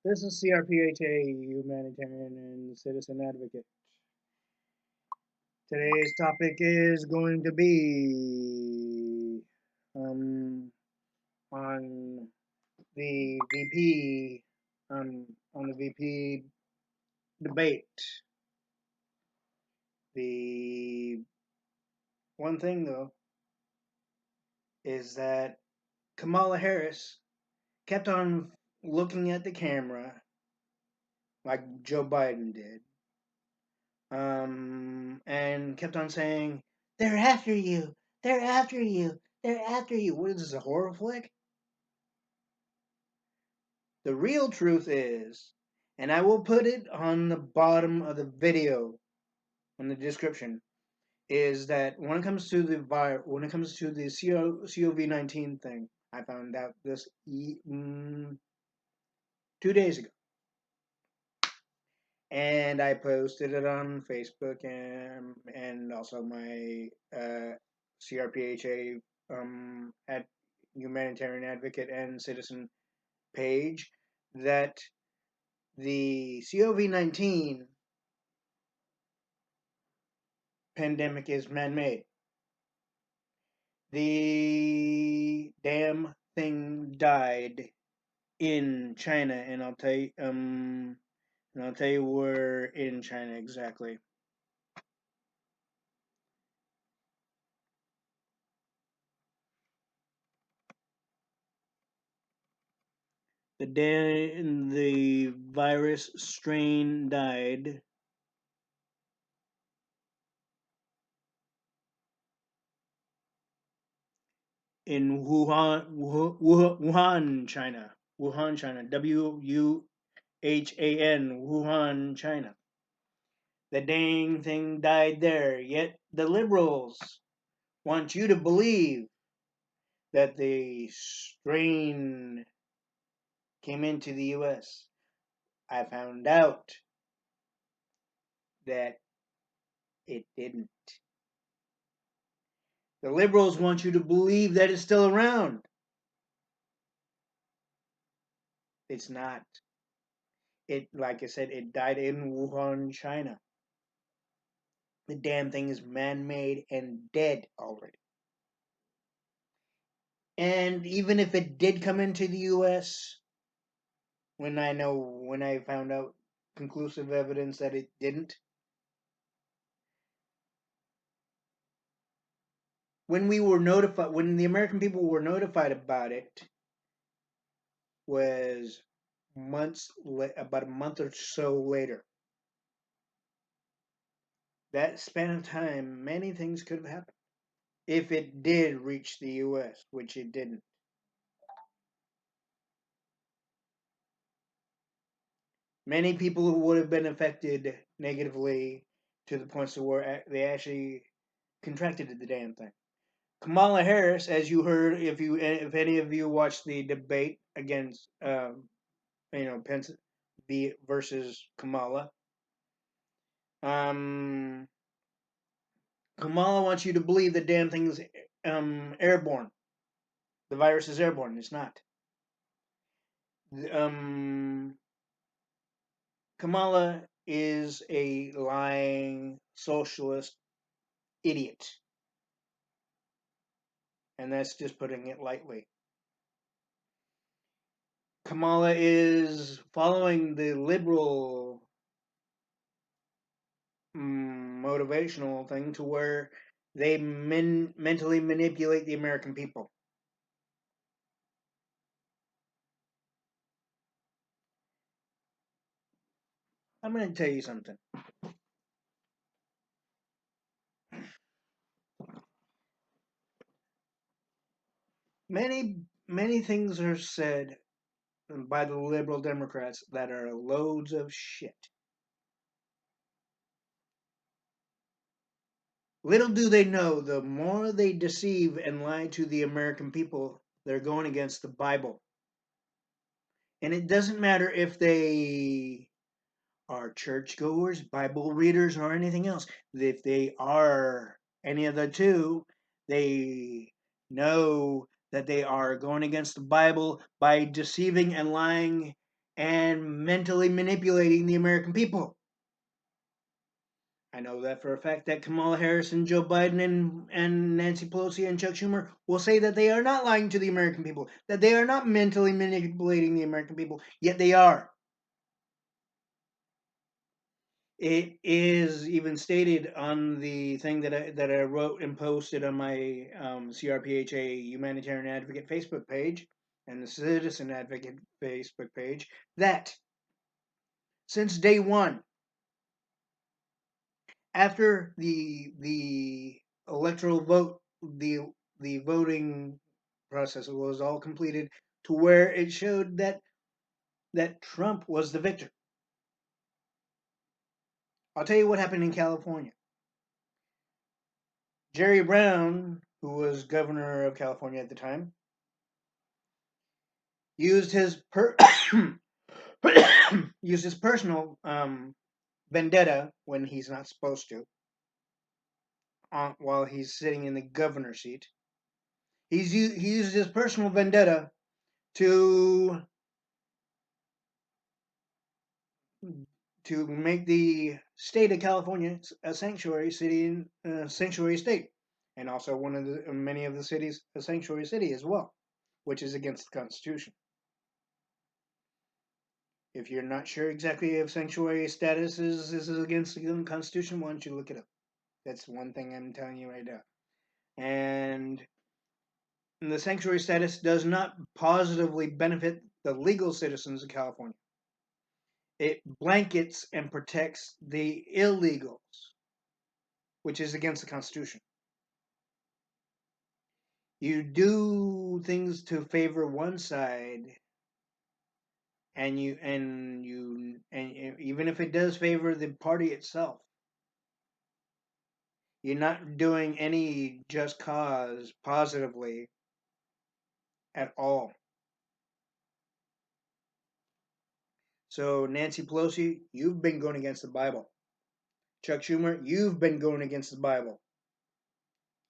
This is C.R.P.H.A, humanitarian and citizen advocate. Today's topic is going to be on the VP on the VP debate. The one thing though is that Kamala Harris kept on looking at the camera like Joe Biden did, and kept on saying, "They're after you! They're after you! They're after you!" What is this, a horror flick? The real truth is, and I will put it on the bottom of the video, in the description, is that when it comes to the COVID-19 thing, I found out this 2 days ago, and I posted it on Facebook and also my C.R.P.H.A at humanitarian advocate and citizen page, that the COVID-19 pandemic is man-made. The damn thing died in China, and I'll tell you where in China exactly. The virus strain died in Wuhan, China. Wuhan, China. WUHAN, Wuhan, China. The dang thing died there. Yet the liberals want you to believe that the strain came into the U.S. I found out that it didn't. The liberals want you to believe that it's still around. It's not. Like I said, it died in Wuhan, China. The damn thing is man-made and dead already. And even if it did come into the U.S., when I found out conclusive evidence that it didn't, when the American people were notified about it, was about a month or so later. That span of time, many things could have happened if it did reach the U.S., which it didn't. Many people who would have been affected negatively to the point where they actually contracted the damn thing. Kamala Harris, as you heard, if any of you watched the debate against, Pence versus Kamala, Kamala wants you to believe the damn thing is airborne. The virus is airborne. It's not. Kamala is a lying socialist idiot, and that's just putting it lightly. Kamala is following the liberal motivational thing to where they mentally manipulate the American people. I'm going to tell you something. Many things are said by the liberal Democrats that are loads of shit. Little do they know, the more they deceive and lie to the American people, they're going against the Bible. And it doesn't matter if they are churchgoers, Bible readers, or anything else. If they are any of the two, they know that they are going against the Bible by deceiving and lying and mentally manipulating the American people. I know that for a fact that Kamala Harris and Joe Biden and Nancy Pelosi and Chuck Schumer will say that they are not lying to the American people, that they are not mentally manipulating the American people, yet they are. It is even stated on the thing that I wrote and posted on my C.R.P.H.A. Humanitarian Advocate Facebook page and the Citizen Advocate Facebook page that since day one, after the electoral vote, the voting process was all completed to where it showed that Trump was the victor. I'll tell you what happened in California. Jerry Brown, who was governor of California at the time, used his used his personal vendetta when he's not supposed to, while he's sitting in the governor's seat. He used his personal vendetta to make the state of California a sanctuary city, sanctuary state, and also one of the many of the cities a sanctuary city as well, which is against the Constitution. If you're not sure exactly if sanctuary status is against the Constitution, why don't you look it up? That's one thing I'm telling you right now. And the sanctuary status does not positively benefit the legal citizens of California. It blankets and protects the illegals, which is against the Constitution. You do things to favor one side, and even if it does favor the party itself, you're not doing any just cause positively at all. So Nancy Pelosi, you've been going against the Bible. Chuck Schumer, you've been going against the Bible.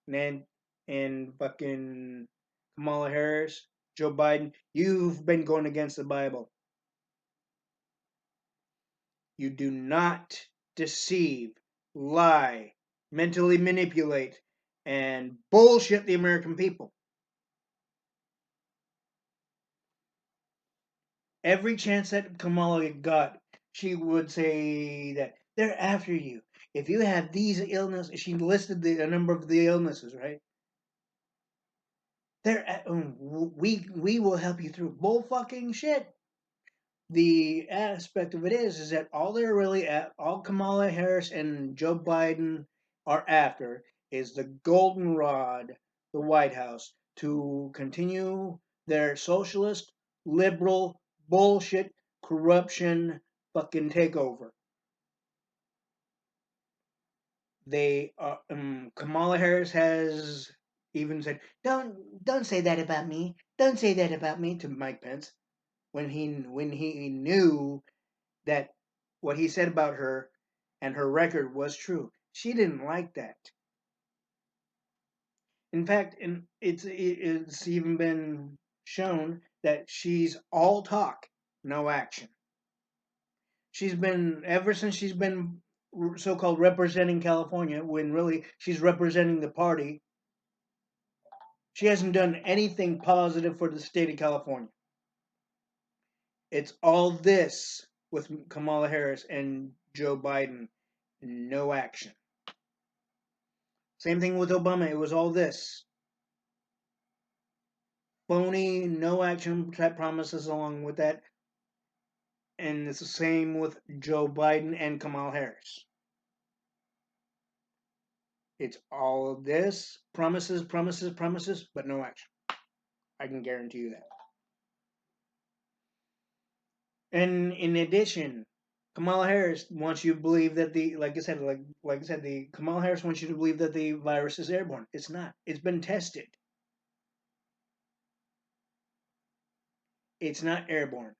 And fucking Kamala Harris, Joe Biden, you've been going against the Bible. You do not deceive, lie, mentally manipulate, and bullshit the American people. Every chance that Kamala got, she would say that they're after you. If you have these illnesses, she listed a number of the illnesses, right? We will help you through bull fucking shit. The aspect of it is that all they're really at, all Kamala Harris and Joe Biden are after is the goldenrod, the White House, to continue their socialist, liberal, bullshit, corruption, fucking takeover. Kamala Harris has even said, "Don't say that about me. Don't say that about me" to Mike Pence when he knew that what he said about her and her record was true. She didn't like that. In fact, it's even been shown that she's all talk, no action. She's been ever since she's been so-called representing California, when really she's representing the party. She hasn't done anything positive for the state of California. It's all this with Kamala Harris and Joe Biden, no action. Same thing with Obama. It was all this phony, no action type promises along with that. And it's the same with Joe Biden and Kamala Harris. It's all of this promises, promises, promises, but no action. I can guarantee you that. And in addition, Kamala Harris wants you to believe that the Kamala Harris wants you to believe that the virus is airborne. It's not. It's been tested. It's not airborne.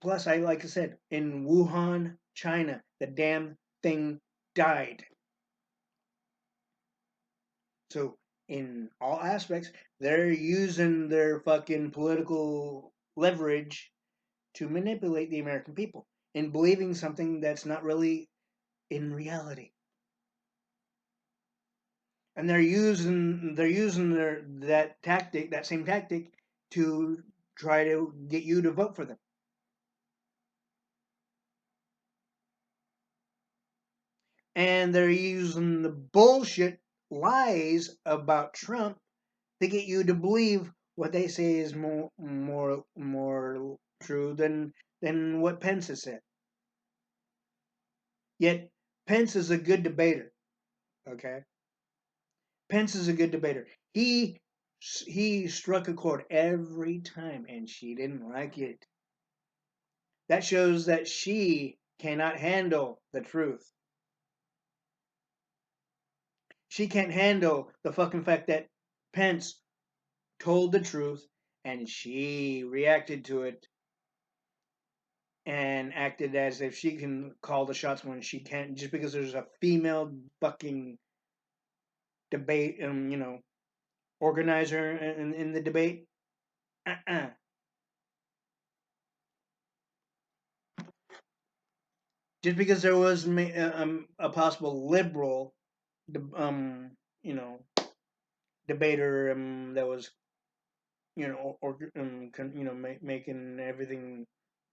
Plus, like I said, in Wuhan, China, the damn thing died. So, in all aspects, they're using their fucking political leverage to manipulate the American people in believing something that's not really in reality. And they're using that same tactic to try to get you to vote for them. And they're using the bullshit lies about Trump to get you to believe what they say is more true than what Pence has said. Yet Pence is a good debater. Okay, Pence is a good debater. He struck a chord every time, and she didn't like it. That shows that she cannot handle the truth. She can't handle the fucking fact that Pence told the truth and she reacted to it and acted as if she can call the shots when she can't, just because there's a female fucking debate, organizer in the debate. Uh-uh. Just because there was a possible liberal, um, you know, debater that was, making everything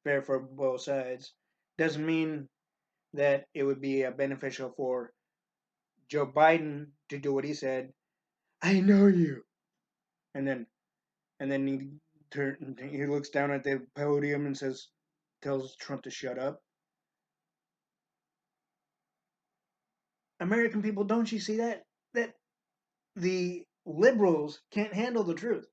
fair for both sides, doesn't mean that it would be beneficial for Joe Biden to do what he said. I know you, and then he looks down at the podium and tells Trump to shut up. American people, don't you see that the liberals can't handle the truth?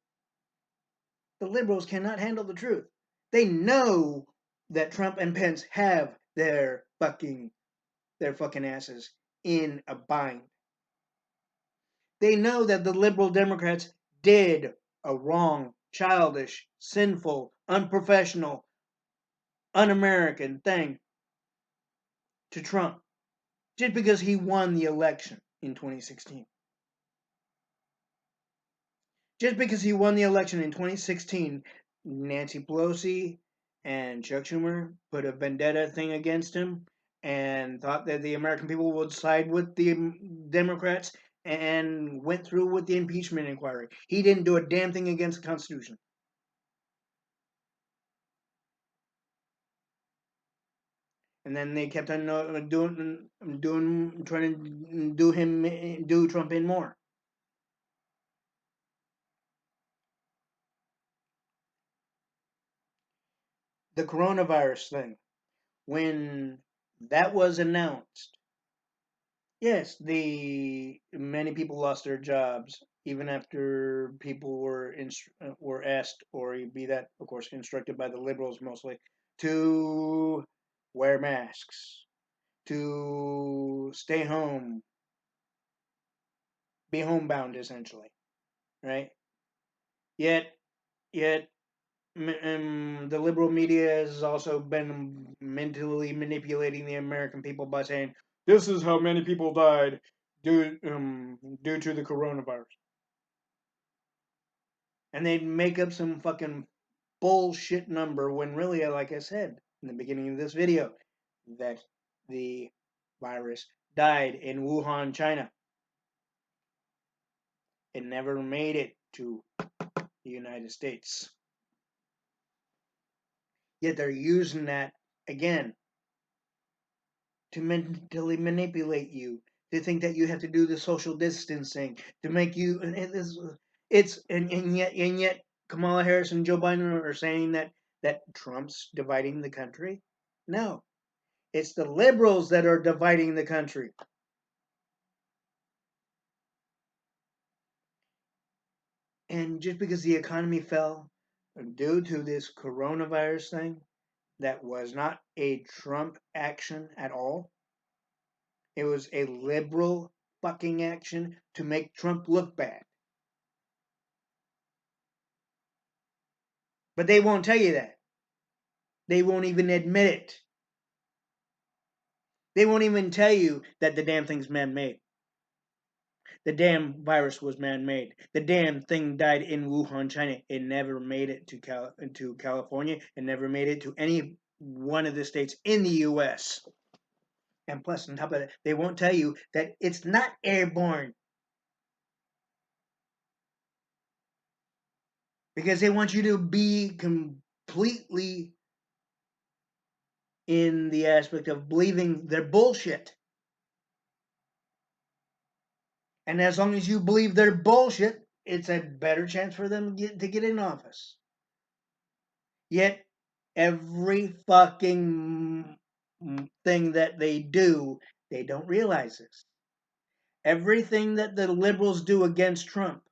The liberals cannot handle the truth. They know that Trump and Pence have their fucking asses in a bind. They know that the liberal Democrats did a wrong, childish, sinful, unprofessional, un-American thing to Trump just because he won the election in 2016. Just because he won the election in 2016, Nancy Pelosi and Chuck Schumer put a vendetta thing against him and thought that the American people would side with the Democrats and went through with the impeachment inquiry. He didn't do a damn thing against the Constitution. And then they kept on trying to do Trump in more. The coronavirus thing, when that was announced, yes, the many people lost their jobs, even after people were asked, or be that, of course, instructed by the liberals mostly, to wear masks, to stay home, be homebound, essentially, right? Yet, yet, the liberal media has also been mentally manipulating the American people by saying this is how many people died due to the coronavirus, and they make up some fucking bullshit number when really, like I said in the beginning of this video, that the virus died in Wuhan, China. It never made it to the United States. Yet they're using that again to mentally manipulate you, to think that you have to do the social distancing, to make you, and and yet Kamala Harris and Joe Biden are saying that Trump's dividing the country. No, it's the liberals that are dividing the country. And just because the economy fell due to this coronavirus thing, that was not a Trump action at all. It was a liberal fucking action to make Trump look bad. But they won't tell you that. They won't even admit it. They won't even tell you that the damn thing's man made. The damn virus was man-made. The damn thing died in Wuhan, China. It never made it to California. It never made it to any one of the states in the U.S. And plus, on top of that, they won't tell you that it's not airborne because they want you to be completely in the aspect of believing their bullshit. And as long as you believe their bullshit, it's a better chance for them to get in office. Yet, every fucking thing that they do, they don't realize this. Everything that the liberals do against Trump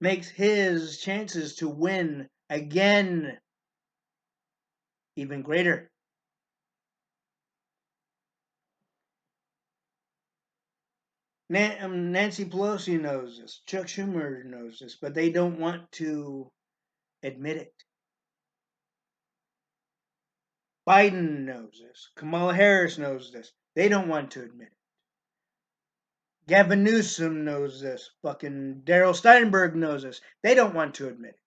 makes his chances to win again even greater. Nancy Pelosi knows this. Chuck Schumer knows this, but they don't want to admit it. Biden knows this. Kamala Harris knows this. They don't want to admit it. Gavin Newsom knows this. Fucking Daryl Steinberg knows this. They don't want to admit it.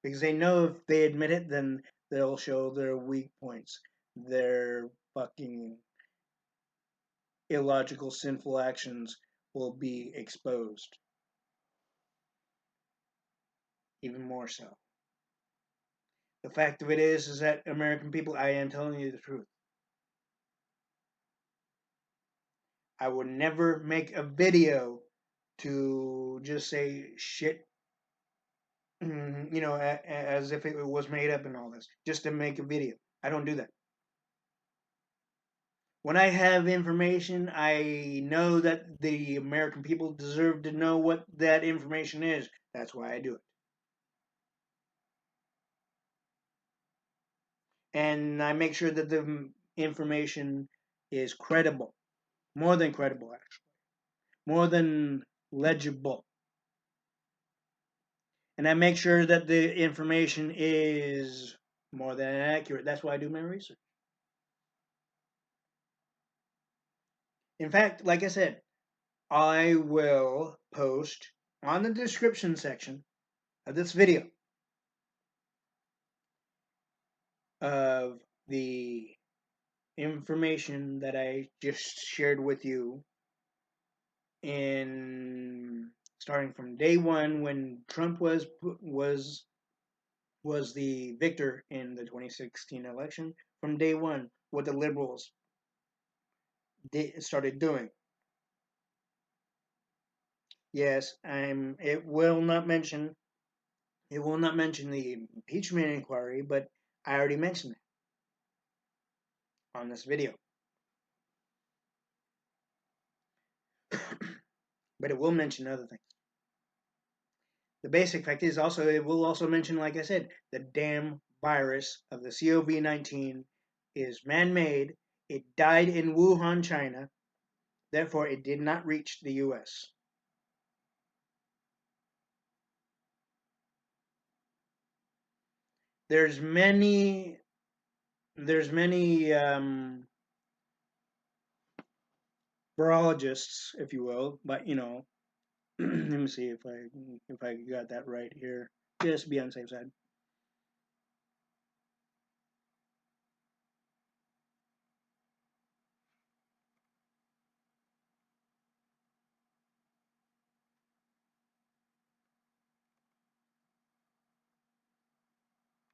Because they know if they admit it, then they'll show their weak points, their fucking illogical, sinful actions will be exposed. Even more so. The fact of it is that American people, I am telling you the truth. I would never make a video to just say shit, as if it was made up and all this, just to make a video. I don't do that. When I have information, I know that the American people deserve to know what that information is. That's why I do it. And I make sure that the information is credible. More than credible, actually. More than legible. And I make sure that the information is more than accurate. That's why I do my research. In fact, like I said, I will post on the description section of this video of the information that I just shared with you in starting from day one when Trump was the victor in the 2016 election. From day one, what the liberals started doing. Yes, it will not mention the impeachment inquiry, but I already mentioned it on this video. But it will mention other things. The basic fact is also it will also mention, like I said, the damn virus of the COVID-19 is man-made. It died in Wuhan, China. Therefore, it did not reach the U.S. There's many virologists, if you will, but let me see if I got that right here. Just be on the safe side.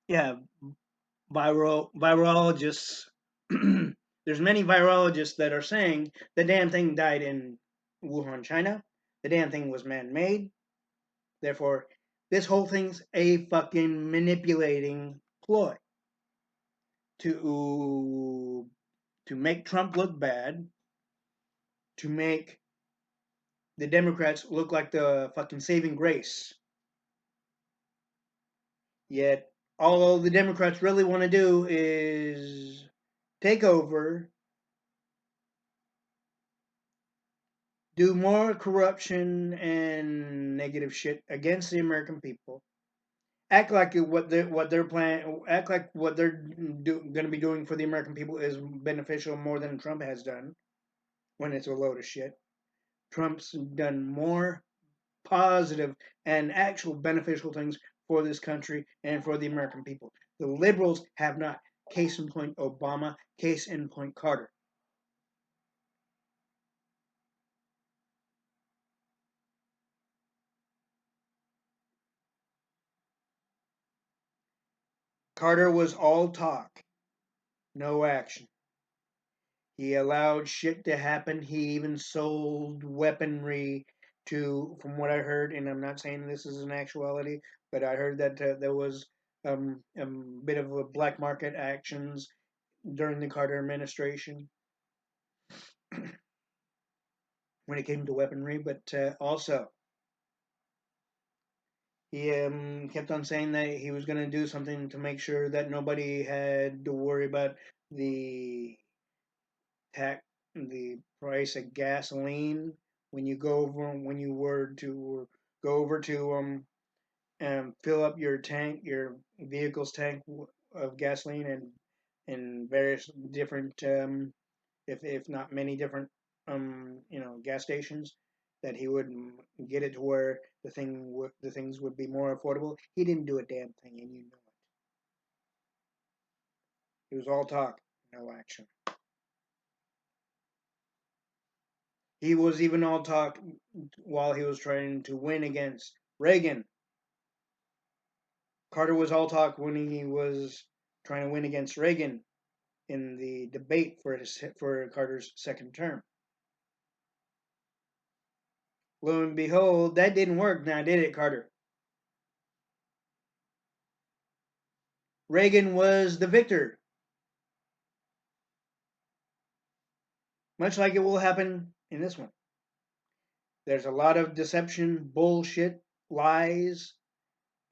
Yeah, virologists. There's many virologists that are saying the damn thing died in Wuhan, China. The damn thing was man-made. Therefore, this whole thing's a fucking manipulating ploy to make Trump look bad, to make the Democrats look like the fucking saving grace. Yet, all the Democrats really want to do is take over, do more corruption and negative shit against the American people. Act like what they're planning. Act like what they're going to be doing for the American people is beneficial more than Trump has done. when it's a load of shit. Trump's done more positive and actual beneficial things for this country and for the American people. The liberals have not. Case in point, Obama. Case in point, Carter. Carter was all talk, no action. He allowed shit to happen. He even sold weaponry to, from what I heard, and I'm not saying this is an actuality, but I heard that there was a bit of a black market actions during the Carter administration when it came to weaponry. But also, he kept on saying that he was going to do something to make sure that nobody had to worry about the tax, the price of gasoline when you go over when you were to go over to fill up your tank, your vehicle's tank of gasoline, and in various different if not many different gas stations, that he would get it to where the things would be more affordable. He didn't do a damn thing, and you know it. It was all talk, no action. He was even all talk while he was trying to win against Reagan. Carter was all talk when he was trying to win against Reagan in the debate for Carter's second term. Lo and behold, that didn't work. Now did it, Carter? Reagan was the victor, much like it will happen in this one. There's a lot of deception, bullshit, lies,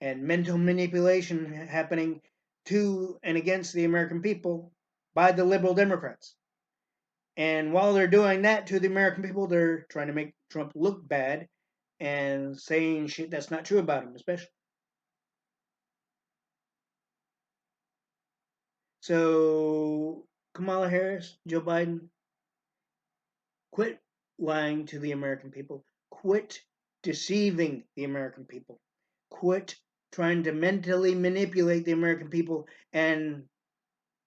and mental manipulation happening to and against the American people by the liberal Democrats. And while they're doing that to the American people, they're trying to make Trump look bad and saying shit that's not true about him, especially. So, Kamala Harris, Joe Biden, quit lying to the American people. Quit deceiving the American people. Quit trying to mentally manipulate the American people. And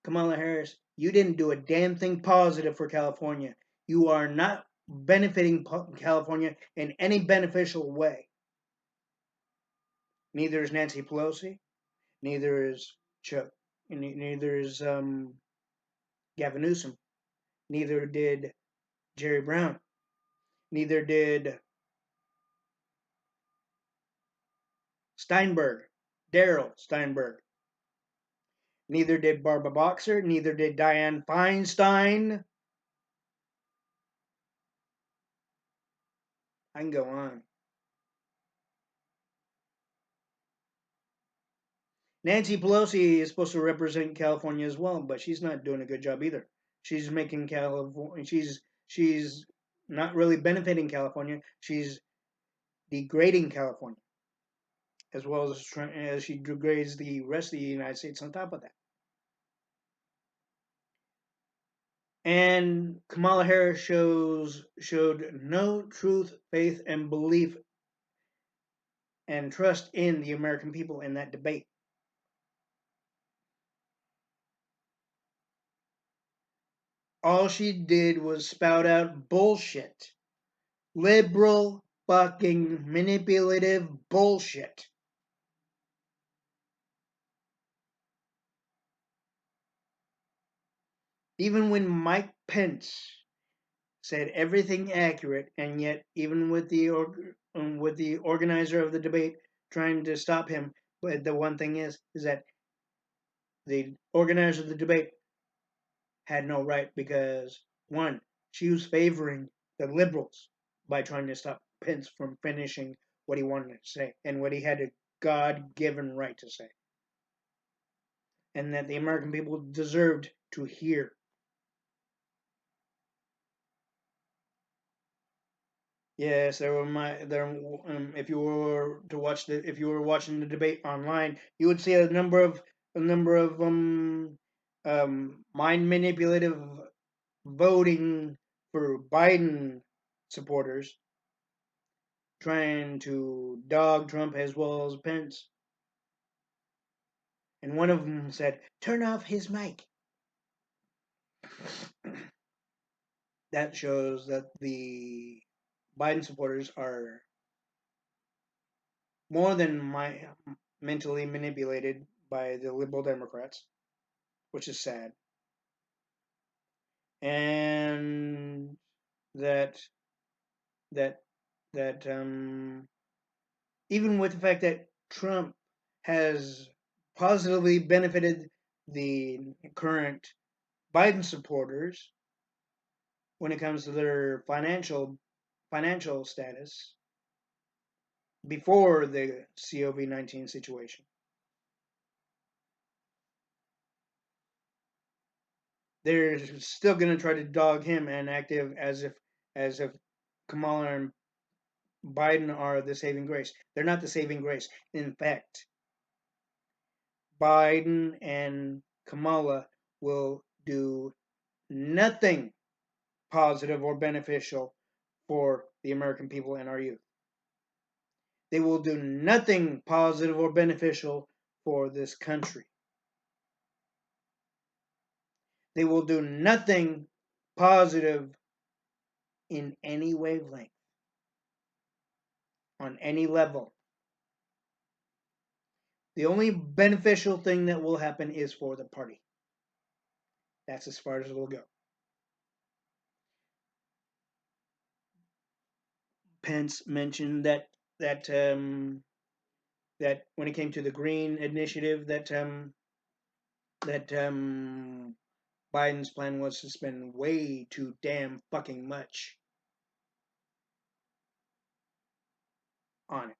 Kamala Harris, you didn't do a damn thing positive for California. You are not benefiting California in any beneficial way. Neither is Nancy Pelosi. Neither is Chuck. Neither is Gavin Newsom. Neither did Jerry Brown. Neither did Steinberg, Daryl Steinberg. Neither did Barbara Boxer. Neither did Dianne Feinstein. I can go on. Nancy Pelosi is supposed to represent California as well, but she's not doing a good job either. She's making California. She's not really benefiting California. She's degrading California, as well as she degrades the rest of the United States on top of that. And Kamala Harris showed no truth, faith, and belief and trust in the American people in that debate. All she did was spout out bullshit. Liberal fucking manipulative bullshit. Even when Mike Pence said everything accurate, and yet even with the organizer of the debate trying to stop him, but the one thing is that the organizer of the debate had no right because one, she was favoring the liberals by trying to stop Pence from finishing what he wanted to say and what he had a God-given right to say, and that the American people deserved to hear. Yes, there were my there. If you were to watch if you were watching the debate online, you would see a number of mind manipulative voting for Biden supporters trying to dog Trump as well as Pence. And one of them said, "Turn off his mic." That shows that the Biden supporters are more than mentally manipulated by the liberal Democrats, which is sad. And that that that even with the fact that Trump has positively benefited the current Biden supporters when it comes to their financial status before the COVID-19 situation. They're still going to try to dog him and active as if Kamala and Biden are the saving grace. They're not the saving grace. In fact, Biden and Kamala will do nothing positive or beneficial for the American people and our youth. They will do nothing positive or beneficial for this country. They will do nothing positive in any wavelength, on any level. The only beneficial thing that will happen is for the party. That's as far as it will go. Pence mentioned that when it came to the Green Initiative, that Biden's plan was to spend way too damn fucking much on it.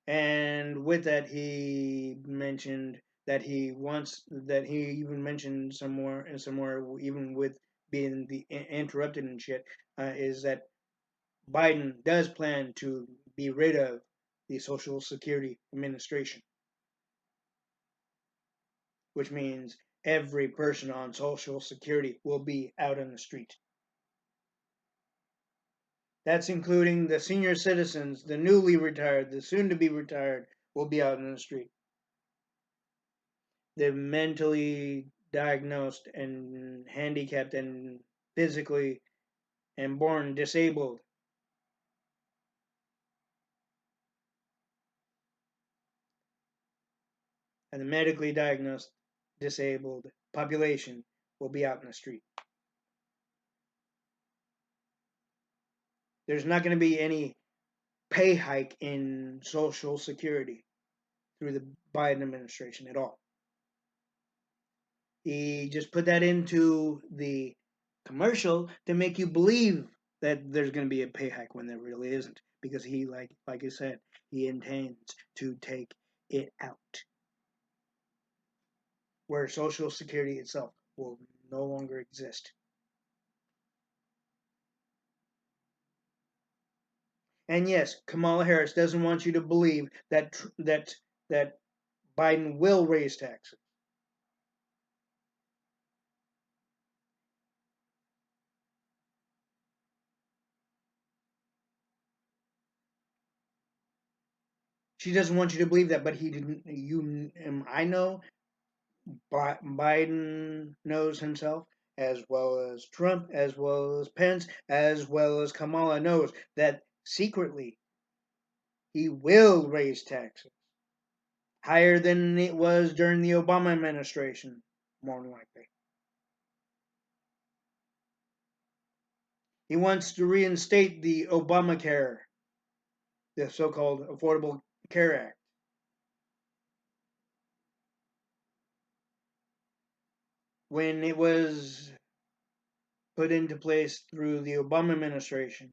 And with that, he mentioned that he even mentioned somewhere, even with being interrupted and shit, is that Biden does plan to be rid of the Social Security Administration, which means every person on Social Security will be out on the street. That's including the senior citizens, the newly retired, the soon to be retired will be out on the street. The mentally diagnosed and handicapped and physically and born disabled and the medically diagnosed disabled population will be out in the street. There's not going to be any pay hike in Social Security through the Biden administration at all. He just put that into the commercial to make you believe that there's going to be a pay hike when there really isn't, because he, like I said, he intends to take it out, where Social Security itself will no longer exist. And yes, Kamala Harris doesn't want you to believe that Biden will raise taxes. She doesn't want you to believe that, but he didn't. I know Biden knows himself, as well as Trump, as well as Pence, as well as Kamala knows that secretly he will raise taxes higher than it was during the Obama administration, more than likely. He wants to reinstate the Obamacare, the so-called Affordable Care Act. When it was put into place through the Obama administration,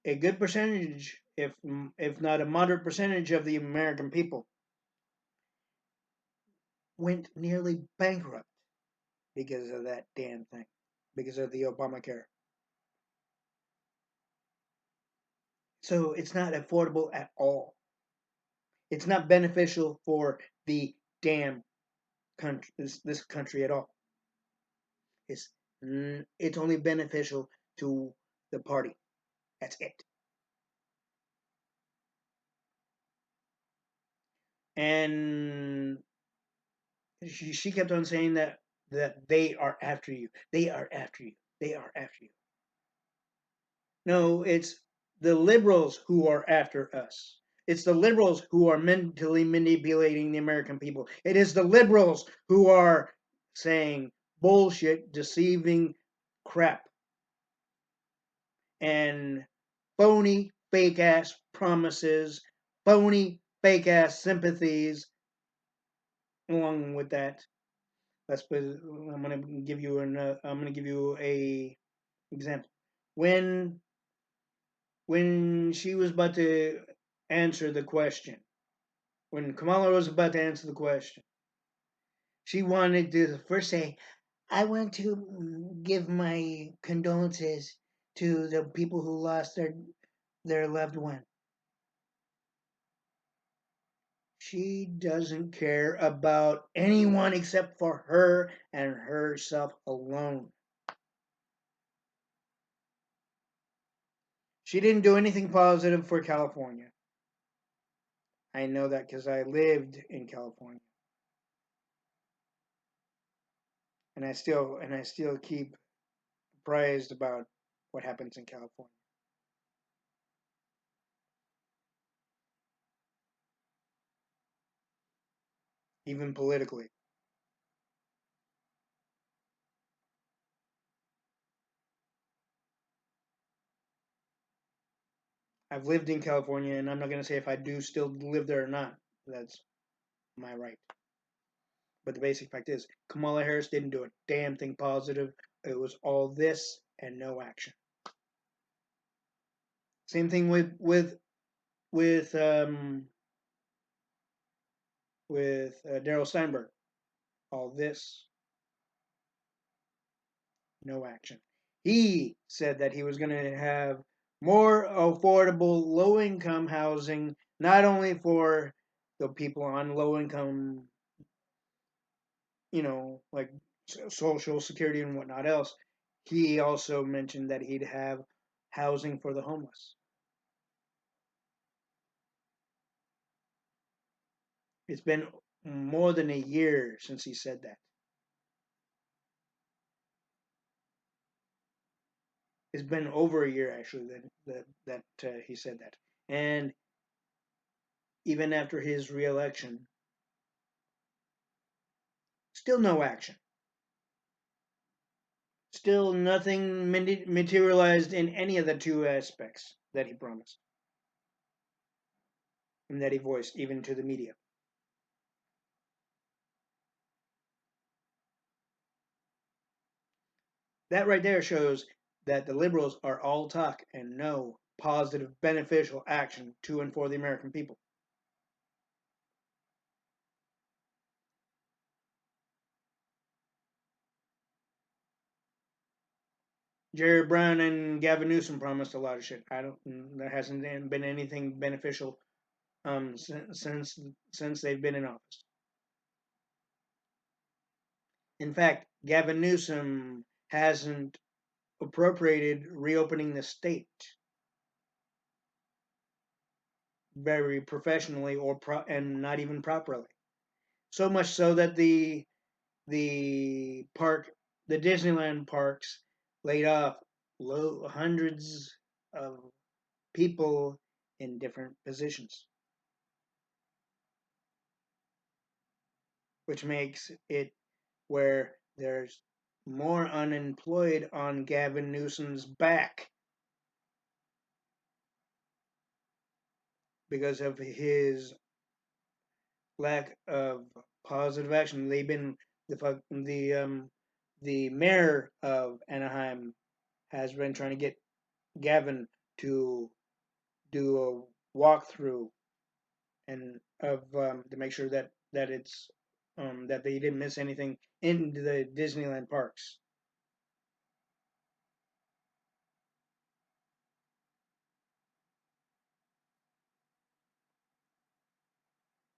a good percentage, if not a moderate percentage of the American people went nearly bankrupt because of that damn thing, because of the Obamacare. So it's not affordable at all. It's not beneficial for the damn country, this country at all. It's It's only beneficial to the party. That's it. And she kept on saying that they are after you. They are after you. They are after you. No, it's the liberals who are after us. It's the liberals who are mentally manipulating the American people. It is the liberals who are saying bullshit, deceiving crap, and phony, fake ass promises, phony, fake ass sympathies. Along with that, I'm gonna give you a example. When she was about to answer the question, when Kamala was about to answer the question, she wanted to first say, "I want to give my condolences to the people who lost their loved one." She doesn't care about anyone except for her and herself alone. She didn't do anything positive for California. I know that because I lived in California, and I still keep apprised about what happens in California, even politically. I've lived in California, and I'm not going to say if I do still live there or not. That's my right. But the basic fact is, Kamala Harris didn't do a damn thing positive. It was all this and no action. Same thing with Daryl Steinberg. All this, no action. He said that he was going to have more affordable low income housing, not only for the people on low income, like social security and whatnot else. He also mentioned that he'd have housing for the homeless. It's been more than a year since he said that. It's been over a year actually that he said that. And even after his reelection, still no action. Still nothing materialized in any of the two aspects that he promised and that he voiced, even to the media. That right there shows that the liberals are all talk and no positive, beneficial action to and for the American people. Jared Brown and Gavin Newsom promised a lot of shit. I don't. There hasn't been anything beneficial since they've been in office. In fact, Gavin Newsom hasn't appropriated reopening the state very professionally and not even properly. So much so that the park, the Disneyland parks, laid off hundreds of people in different positions, which makes it where there's more unemployed on Gavin Newsom's back because of his lack of positive action. They've been the mayor of Anaheim has been trying to get Gavin to do a walkthrough and of to make sure that it's that they didn't miss anything in the Disneyland parks.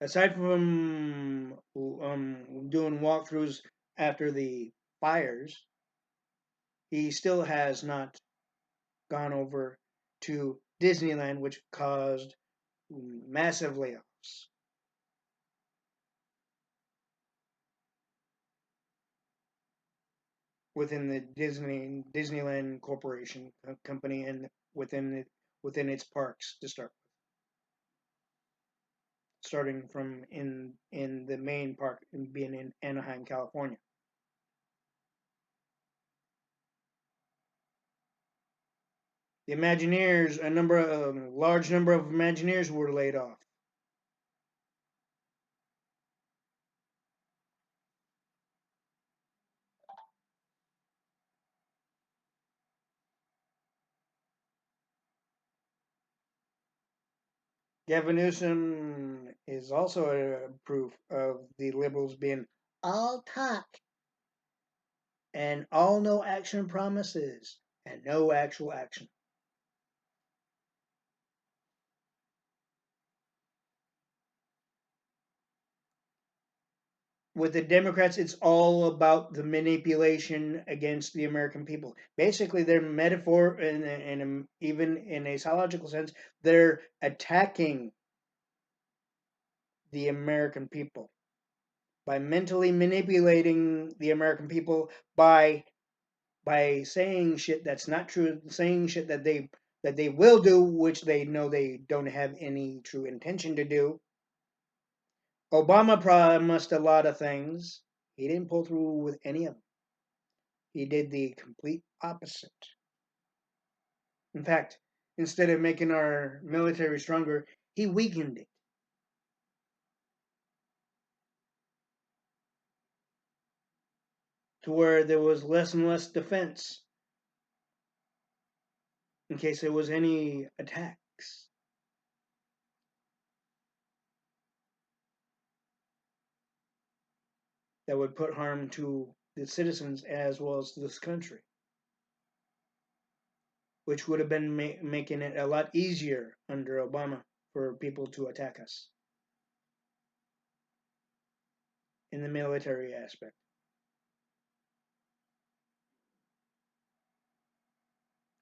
Aside from doing walkthroughs after the fires, he still has not gone over to Disneyland, which caused massive layoffs within the Disneyland Corporation company and within its parks to start, starting from in the main park and being in Anaheim, California. The Imagineers, a large number of Imagineers were laid off. Gavin Newsom is also a proof of the liberals being all talk and all no action promises and no actual action. With the Democrats, it's all about the manipulation against the American people. Basically, their metaphor, and even in a psychological sense, they're attacking the American people by mentally manipulating the American people by saying shit that's not true, saying shit that they will do, which they know they don't have any true intention to do. Obama promised a lot of things. He didn't pull through with any of them. He did the complete opposite. In fact, instead of making our military stronger, he weakened it to where there was less and less defense in case there was any attacks that would put harm to the citizens as well as this country, which would have been making it a lot easier under Obama for people to attack us in the military aspect.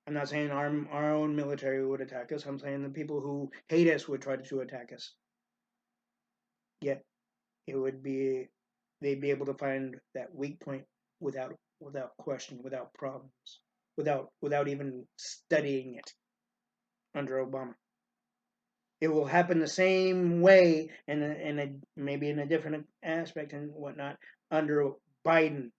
I'm not saying our own military would attack us. I'm saying the people who hate us would try to attack us. Yet it would be they'd be able to find that weak point without question, without problems, without even studying it under Obama. It will happen the same way and maybe in a different aspect and whatnot under Biden.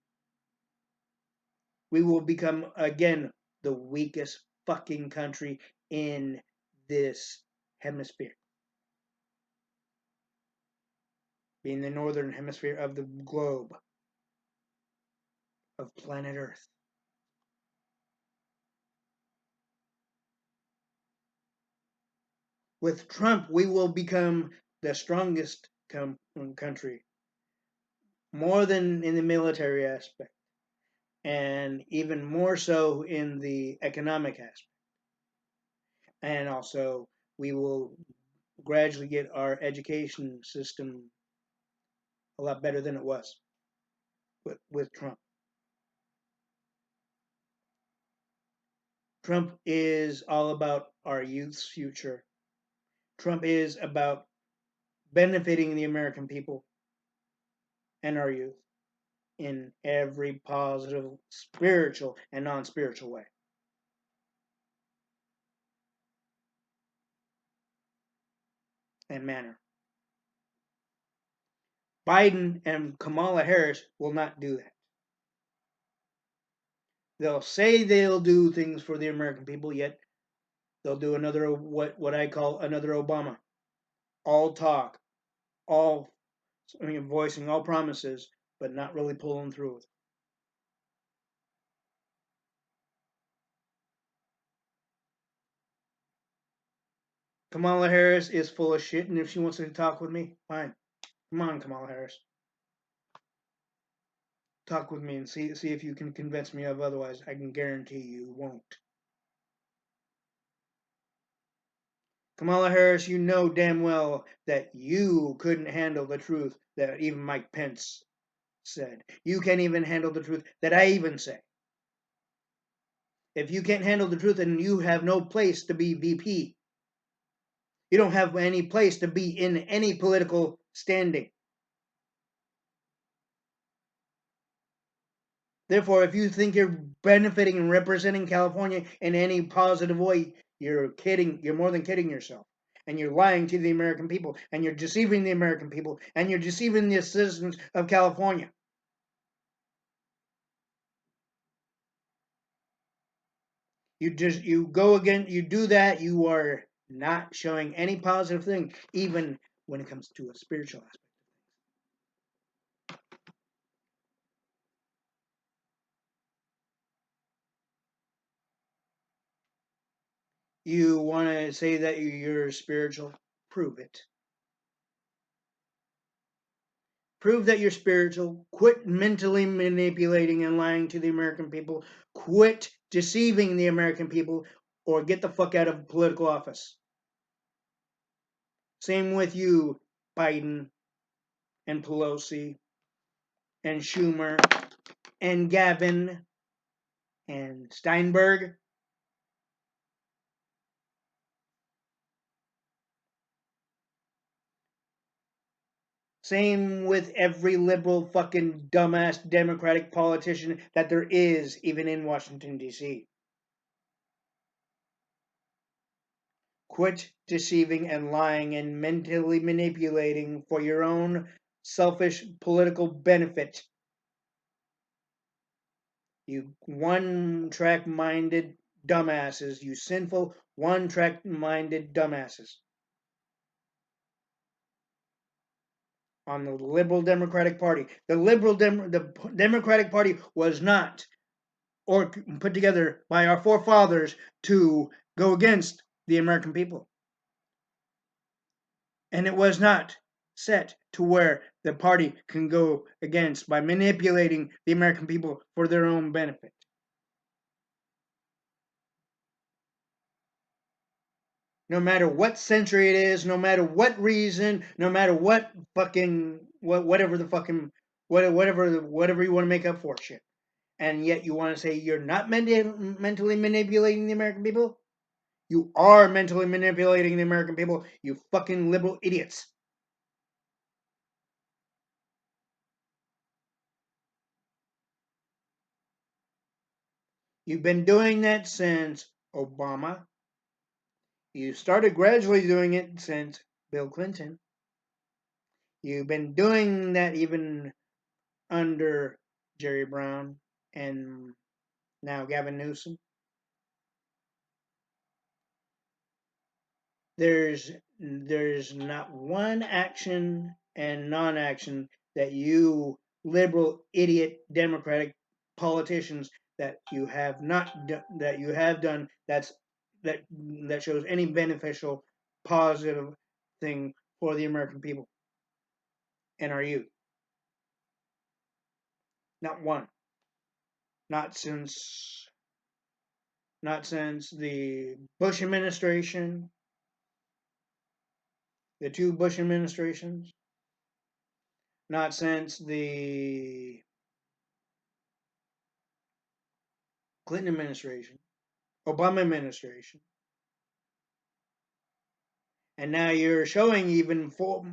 We will become again the weakest fucking country in this hemisphere, being the northern hemisphere of the globe of planet Earth. With Trump, we will become the strongest country, more than in the military aspect, and even more so in the economic aspect. And also, we will gradually get our education system a lot better than it was with Trump. Trump is all about our youth's future. Trump is about benefiting the American people and our youth in every positive, spiritual, and non spiritual way. And manner. Biden and Kamala Harris will not do that. They'll say they'll do things for the American people, yet they'll do another what I call another Obama. All talk, voicing all promises, but not really pulling through with it. Kamala Harris is full of shit, and if she wants to talk with me, fine. Come on, Kamala Harris. Talk with me and see if you can convince me of otherwise. I can guarantee you won't. Kamala Harris, you know damn well that you couldn't handle the truth that even Mike Pence said. You can't even handle the truth that I even say. If you can't handle the truth, then you have no place to be VP. You don't have any place to be in any political standing. Therefore, if you think you're benefiting and representing California in any positive way, you're kidding. You're more than kidding yourself. And you're lying to the American people. And you're deceiving the American people. And you're deceiving the citizens of California. You go again, you do that, you are not showing any positive thing, even when it comes to a spiritual aspect. You want to say that you're spiritual? Prove it. Prove that you're spiritual. Quit mentally manipulating and lying to the American people. Quit deceiving the American people, or get the fuck out of political office. Same with you, Biden and Pelosi and Schumer and Gavin and Steinberg. Same with every liberal fucking dumbass Democratic politician that there is, even in Washington, D.C. Quit deceiving and lying and mentally manipulating for your own selfish political benefit. You one track minded dumbasses. You sinful, one track minded dumbasses. On the liberal Democratic Party. The Democratic Party was not or put together by our forefathers to go against the American people. And it was not set to where the party can go against by manipulating the American people for their own benefit. No matter what century it is, no matter what reason, no matter what fucking whatever the fucking whatever you want to make up for shit. And yet you want to say you're not mentally manipulating the American people? You are mentally manipulating the American people, you fucking liberal idiots. You've been doing that since Obama. You started gradually doing it since Bill Clinton. You've been doing that even under Jerry Brown and now Gavin Newsom. There's not one action and non-action that you liberal idiot Democratic politicians that you have not that you have done that that shows any beneficial positive thing for the American people and our youth. Not one. Not since the Bush administration, the two Bush administrations, not since the Clinton administration, Obama administration, and now you're showing even full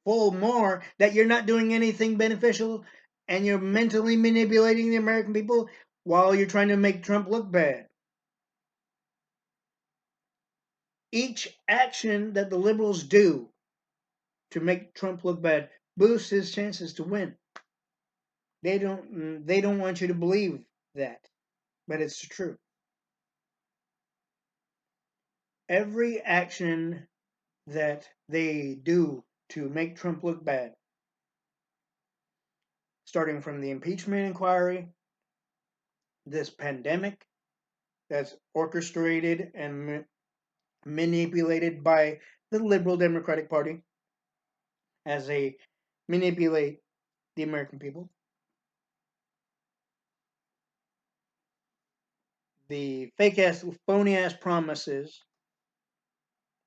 more that you're not doing anything beneficial, and you're mentally manipulating the American people while you're trying to make Trump look bad. Each action that the liberals do to make Trump look bad boosts his chances to win. They don't want you to believe that, but it's true. Every action that they do to make Trump look bad, starting from the impeachment inquiry, this pandemic that's orchestrated and manipulated by the liberal Democratic Party as they manipulate the American people, the fake ass, phony ass promises,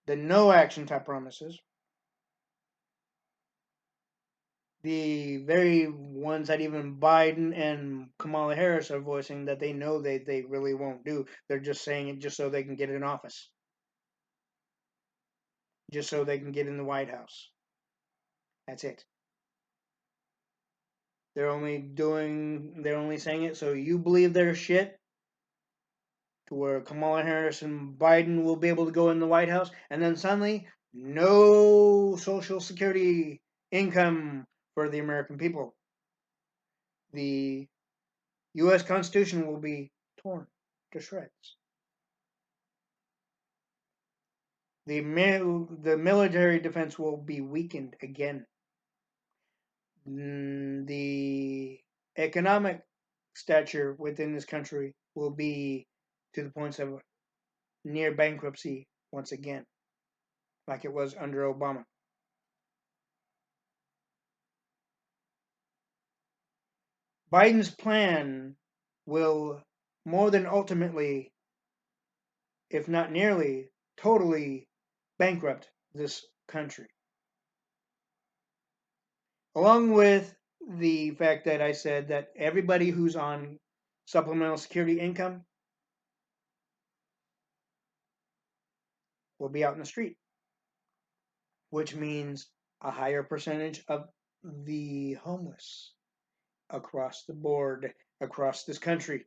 the no action type promises, the very ones that even Biden and Kamala Harris are voicing that they know they really won't do. They're just saying it just so they can get in office, just so they can get in the White House. That's it. They're only saying it so you believe their shit, to where Kamala Harris and Biden will be able to go in the White House, and then suddenly no Social Security income for the American people. The U.S. Constitution will be torn to shreds. The military defense will be weakened again. The economic stature within this country will be to the points of near bankruptcy once again, like it was under Obama. Biden's plan will more than ultimately, if not nearly, totally bankrupt this country. Along with the fact that I said that everybody who's on supplemental security income will be out in the street, which means a higher percentage of the homeless across the board, across this country.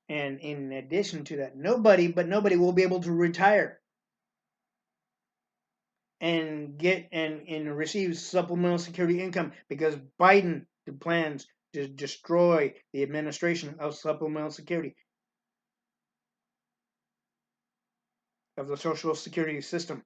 And in addition to that, nobody will be able to retire and get and receive supplemental security income because Biden plans to destroy the administration of supplemental security, of the social security system.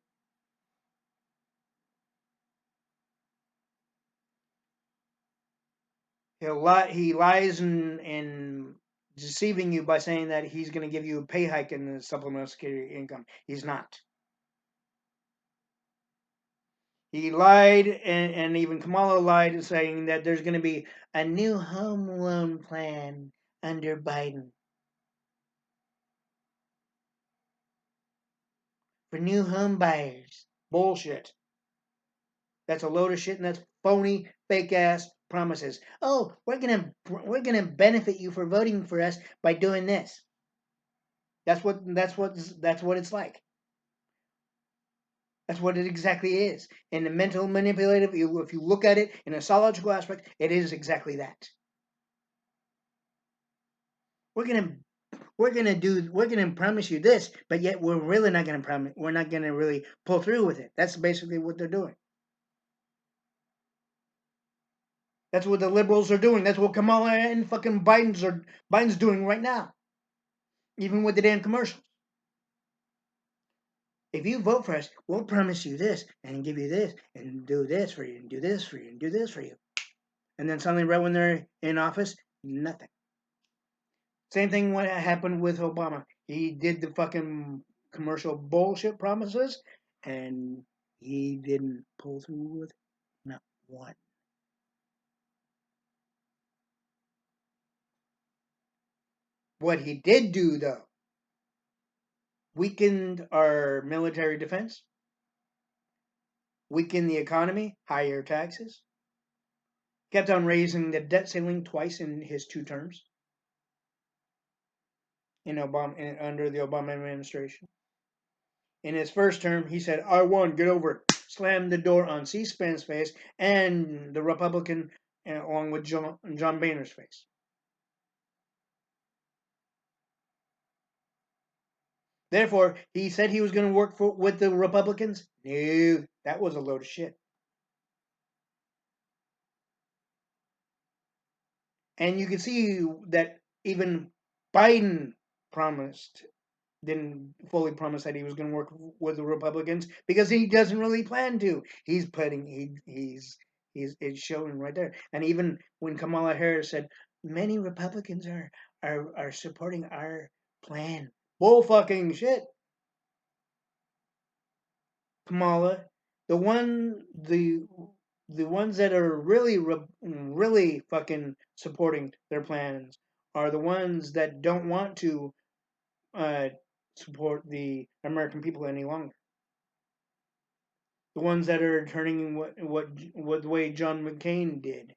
He lies and deceiving you by saying that he's going to give you a pay hike in the supplemental security income. He's not. He lied, and even Kamala lied, saying that there's going to be a new home loan plan under Biden for new home buyers. Bullshit. That's a load of shit, and that's phony, fake ass promises. Oh, we're gonna benefit you for voting for us by doing this. That's what it's like. That's what it exactly is. And the mental manipulative, if you look at it in a psychological aspect, it is exactly that. We're gonna we're gonna promise you this, but yet we're really not gonna promise. We're not gonna really pull through with it. That's basically what they're doing. That's what the liberals are doing. That's what Kamala and fucking Biden's doing right now. Even with the damn commercials. If you vote for us, we'll promise you this and give you this and do this for you and do this for you and do this for you. And then suddenly, right when they're in office, nothing. Same thing what happened with Obama. He did the fucking commercial bullshit promises, and he didn't pull through with not one. What he did do, though, weakened our military defense, weakened the economy, higher taxes, kept on raising the debt ceiling twice in his 2 terms under the Obama administration. In his first term, he said, "I won, get over it." Slammed the door on C-SPAN's face and the Republican, along with John Boehner's face. Therefore, he said he was going to work with the Republicans. No, that was a load of shit. And you can see that even Biden promised didn't fully promise that he was going to work with the Republicans because he doesn't really plan to. He's it's showing right there. And even when Kamala Harris said many Republicans are supporting our plan, bull fucking shit. Kamala, the one the ones that are really fucking supporting their plans are the ones that don't want to uh, support the American people any longer. The ones that are turning what the way John McCain did.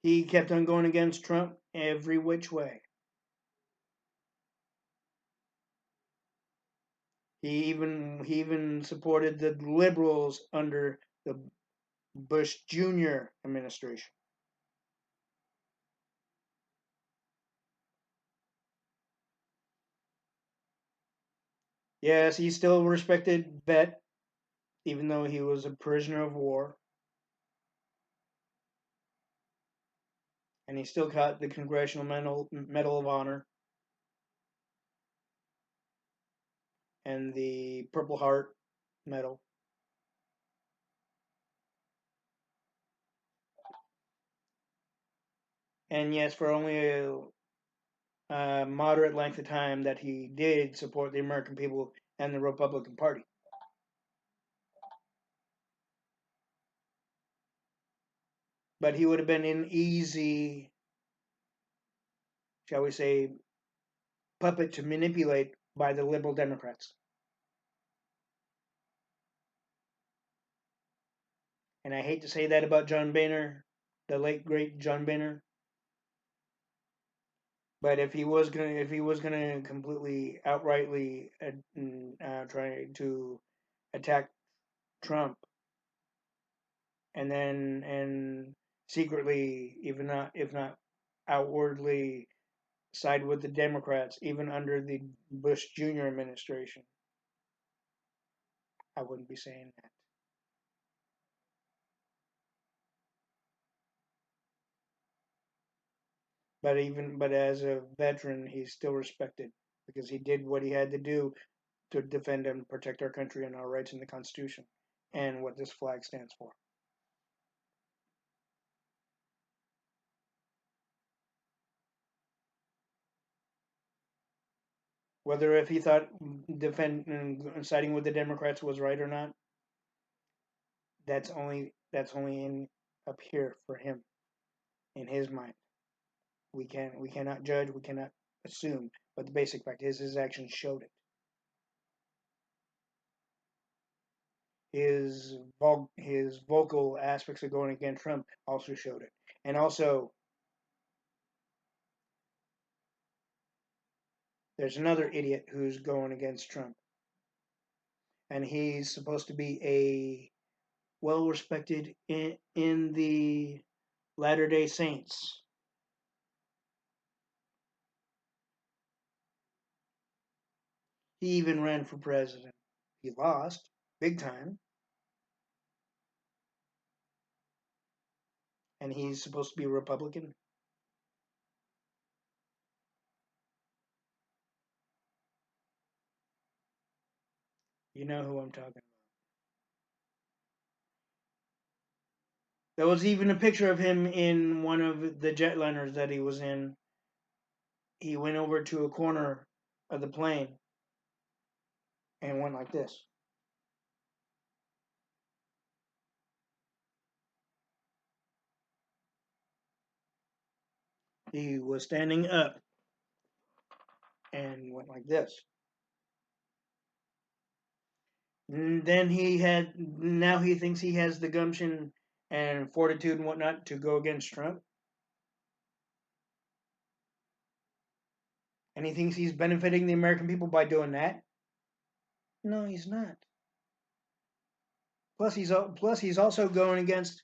He kept on going against Trump every which way. He even supported the liberals under the Bush Jr. administration. Yes, he's still a respected vet, even though he was a prisoner of war, and he still got the Congressional Medal of Honor and the Purple Heart Medal. And yes, for only a moderate length of time, that he did support the American people and the Republican Party. But he would have been an easy, shall we say, puppet to manipulate by the liberal Democrats. And I hate to say that about John Boehner, the late great John Boehner. But if he was gonna completely outrightly try to attack Trump, and secretly, even not if not outwardly, side with the Democrats, even under the Bush Jr. administration, I wouldn't be saying that. But as a veteran, he's still respected because he did what he had to do to defend and protect our country and our rights in the Constitution and what this flag stands for. Whether if he thought siding with the Democrats was right or not, that's only in up here for him in his mind. We cannot judge, we cannot assume, but the basic fact is his actions showed it. His vocal aspects of going against Trump also showed it, and also there's another idiot who's going against Trump, and he's supposed to be a well respected in the Latter Day Saints. He even ran for president. He lost big time, and he's supposed to be a Republican. You know who I'm talking about. There was even a picture of him in one of the jetliners that he was in. He went over to a corner of the plane and went like this. He was standing up and went like this. And then now he thinks he has the gumption and fortitude and whatnot to go against Trump. And he thinks he's benefiting the American people by doing that. No, he's not. Plus he's also going against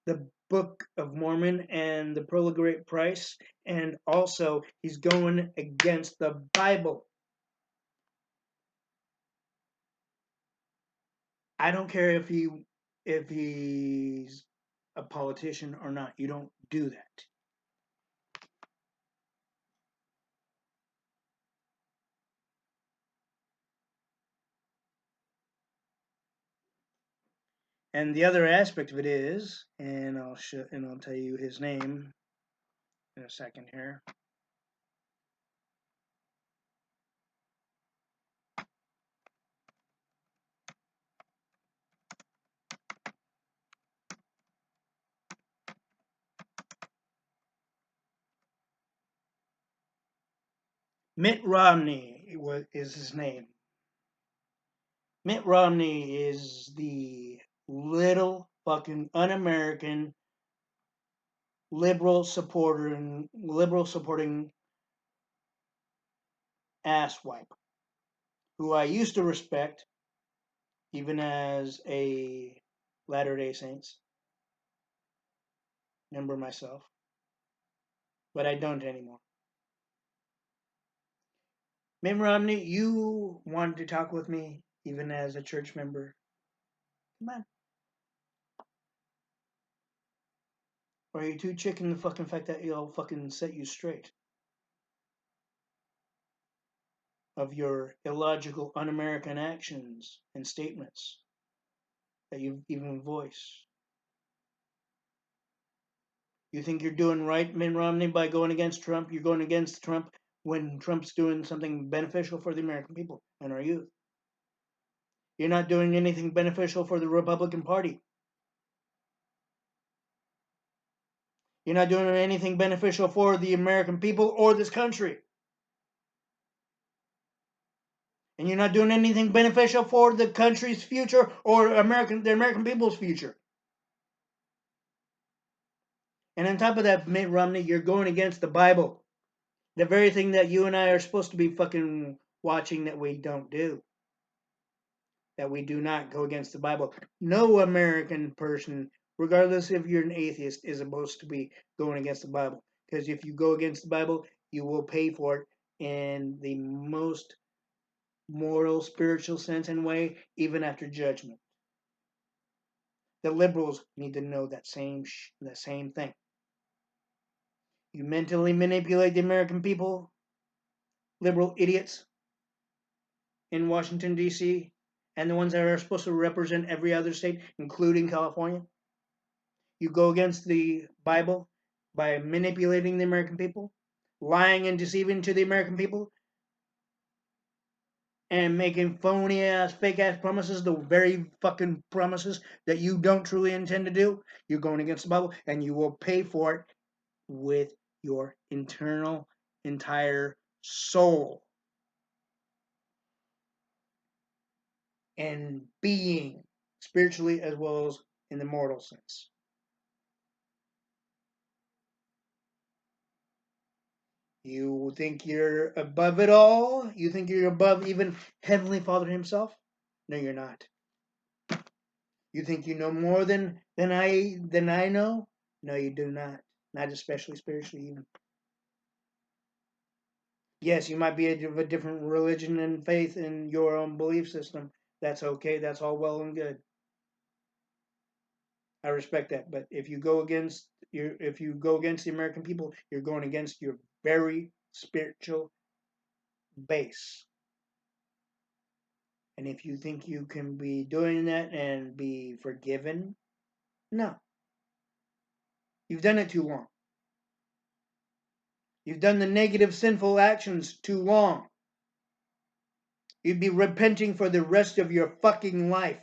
the Book of Mormon and the Pearl of Great Price, and also he's going against the Bible. I don't care if he's a politician or not. You don't do that. And the other aspect of it is, and I'll tell you his name in a second here. Mitt Romney is his name. Mitt Romney is the little fucking un-American liberal supporting asswipe who I used to respect even as a Latter-day Saints member myself, but I don't anymore. Mitt Romney, you wanted to talk with me even as a church member. Come on. Or are you too chicken the fucking fact that he'll fucking set you straight of your illogical un-American actions and statements that you've even voiced? You think you're doing right, Mitt Romney, by going against Trump? You're going against Trump when Trump's doing something beneficial for the American people and our youth. You're not doing anything beneficial for the Republican Party. You're not doing anything beneficial for the American people or this country. And you're not doing anything beneficial for the country's future or the American people's future. And on top of that, Mitt Romney, you're going against the Bible. The very thing that you and I are supposed to be fucking watching that we don't do. That we do not go against the Bible. No American person, regardless if you're an atheist, is supposed to be going against the Bible. Because if you go against the Bible, you will pay for it in the most moral, spiritual sense and way, even after judgment. The liberals need to know that same thing. You mentally manipulate the American people, liberal idiots in Washington, D.C., and the ones that are supposed to represent every other state, including California. You go against the Bible by manipulating the American people, lying and deceiving to the American people, and making phony ass, fake ass promises, the very fucking promises that you don't truly intend to do. You're going against the Bible, and you will pay for it with your entire soul and being, spiritually as well as in the mortal sense. You think you're above it all? You think you're above even Heavenly Father himself? No, you're not. You think you know more than I know? No, you do not. Not especially spiritually even. Yes, you might be of a different religion and faith in your own belief system. That's okay. That's all well and good. I respect that. But if you go against the American people, you're going against your very spiritual base. And if you think you can be doing that and be forgiven, no. You've done it too long. You've done the negative, sinful actions too long. You'd be repenting for the rest of your fucking life.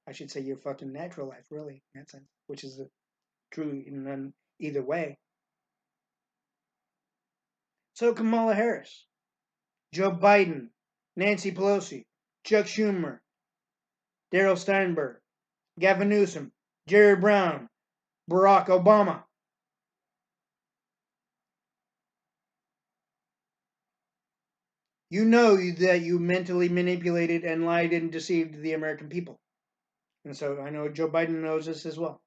I should say your fucking natural life, really, in that sense, which is true in either way. So Kamala Harris, Joe Biden, Nancy Pelosi, Chuck Schumer, Darrell Steinberg, Gavin Newsom, Jerry Brown, Barack Obama. You know that you mentally manipulated and lied and deceived the American people. And so I know Joe Biden knows this as well.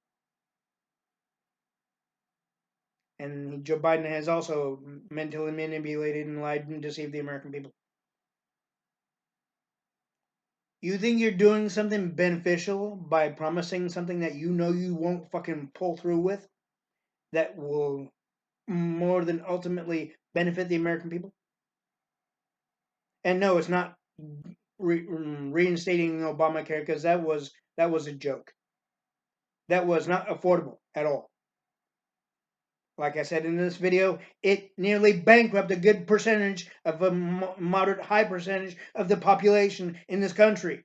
And Joe Biden has also mentally manipulated and lied and deceived the American people. You think you're doing something beneficial by promising something that you know you won't fucking pull through with that will more than ultimately benefit the American people? And no, it's not reinstating Obamacare, because that was a joke. That was not affordable at all. Like I said in this video, it nearly bankrupted a good percentage of a moderate high percentage of the population in this country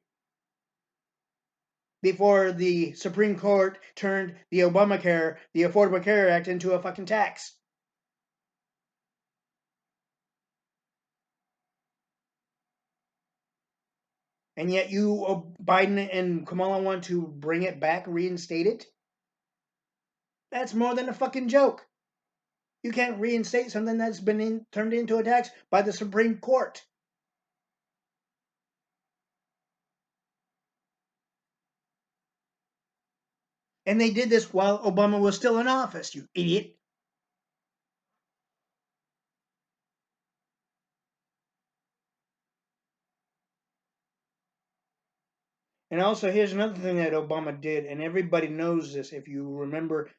before the Supreme Court turned the Obamacare, the Affordable Care Act, into a fucking tax. And yet Biden and Kamala want to bring it back, reinstate it? That's more than a fucking joke. You can't reinstate something that's been turned into a tax by the Supreme Court. And they did this while Obama was still in office, you idiot. And also, here's another thing that Obama did, and everybody knows this if you remember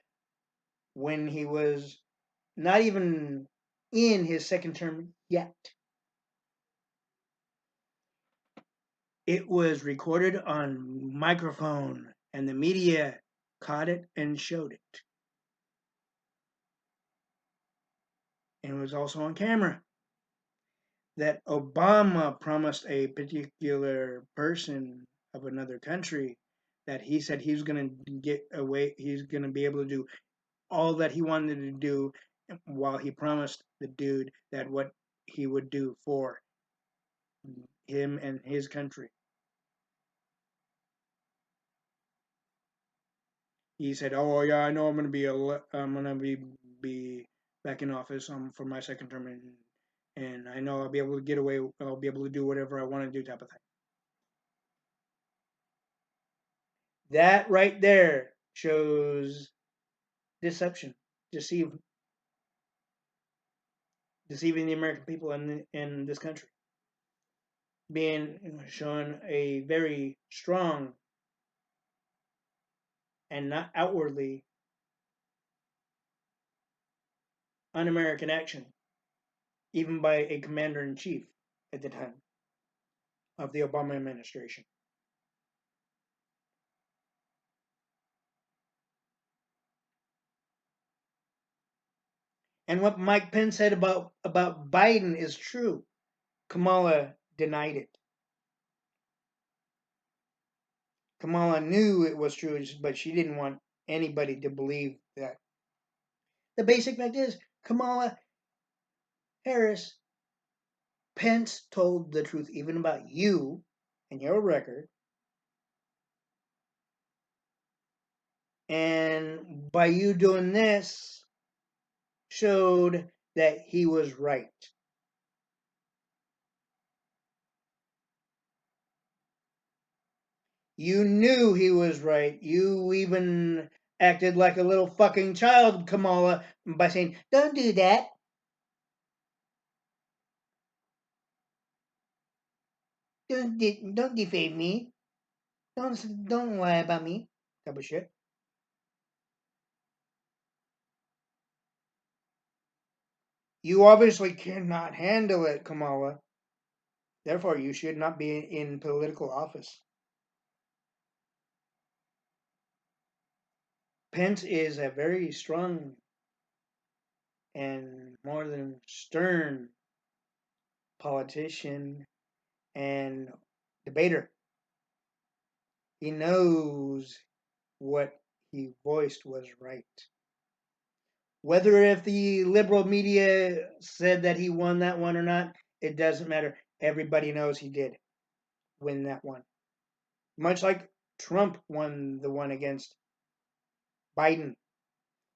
when he was not even in his second term yet. It was recorded on microphone, and the media caught it and showed it. And it was also on camera that Obama promised a particular person of another country that he said he was going to get away, he's going to be able to do all that he wanted to do while he promised the dude that what he would do for him and his country. He said, "Oh yeah, I know I'm gonna be back in office for my second term, and I know I'll be able to get away. I'll be able to do whatever I want to do," type of thing. That right there shows deception, deceive, deceiving the American people in this country, being shown a very strong and not outwardly un-American action, even by a commander in chief at the time of the Obama administration. And what Mike Pence said about Biden is true. Kamala denied it. Kamala knew it was true, but she didn't want anybody to believe that. The basic fact is, Kamala Harris, Pence told the truth even about you and your record. And by you doing this, showed that he was right. You knew he was right. You even acted like a little fucking child, Kamala, by saying, "Don't do that. Don't defame me. Don't lie about me." Type of shit. You obviously cannot handle it, Kamala. Therefore, you should not be in political office. Pence is a very strong and more than stern politician and debater. He knows what he voiced was right. Whether if the liberal media said that he won that one or not, it doesn't matter. Everybody knows he did win that one. Much like Trump won the one against Biden,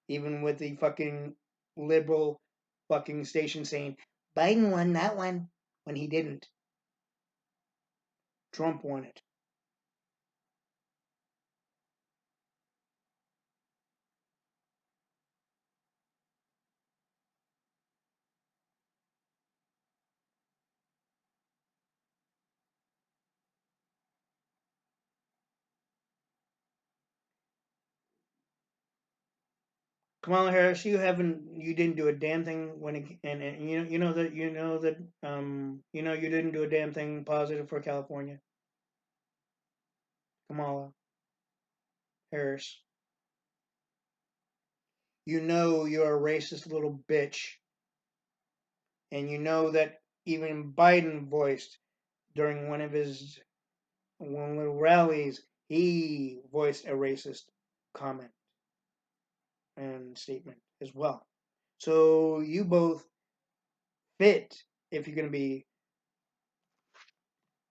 even with the fucking liberal fucking station saying Biden won that one when he didn't. Trump won it. Kamala Harris, you didn't do a damn thing when it, and you didn't do a damn thing positive for California. Kamala Harris, you know you're a racist little bitch, and you know that even Biden voiced during one of the rallies, he voiced a racist comment and statement as well. So you both fit if you're going to be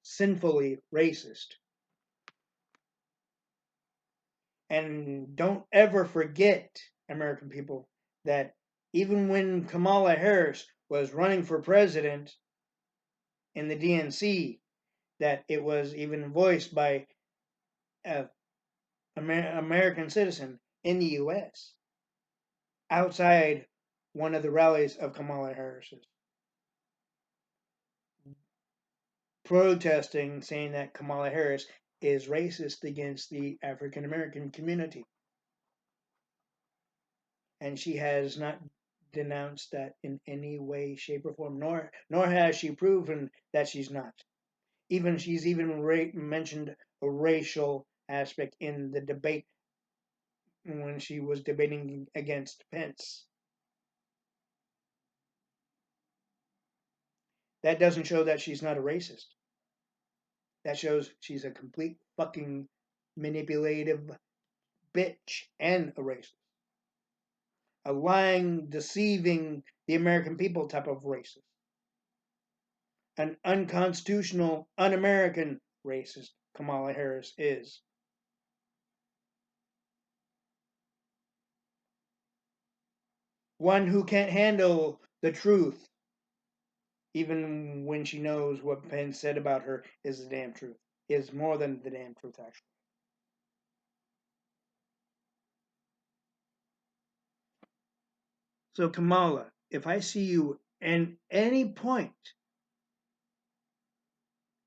sinfully racist. And don't ever forget, American people, that even when Kamala Harris was running for president in the DNC, that it was even voiced by an American citizen in the U.S. outside one of the rallies of Kamala Harris's, protesting, saying that Kamala Harris is racist against the African American community. And she has not denounced that in any way, shape, or form, nor has she proven that she's not. She's even mentioned a racial aspect in the debate when she was debating against Pence. That doesn't show that she's not a racist. That shows she's a complete fucking manipulative bitch and a racist. A lying, deceiving the American people type of racist. An unconstitutional, un American racist Kamala Harris is. One who can't handle the truth, even when she knows what Pence said about her is the damn truth. Is more than the damn truth, actually. So, Kamala, if I see you at any point,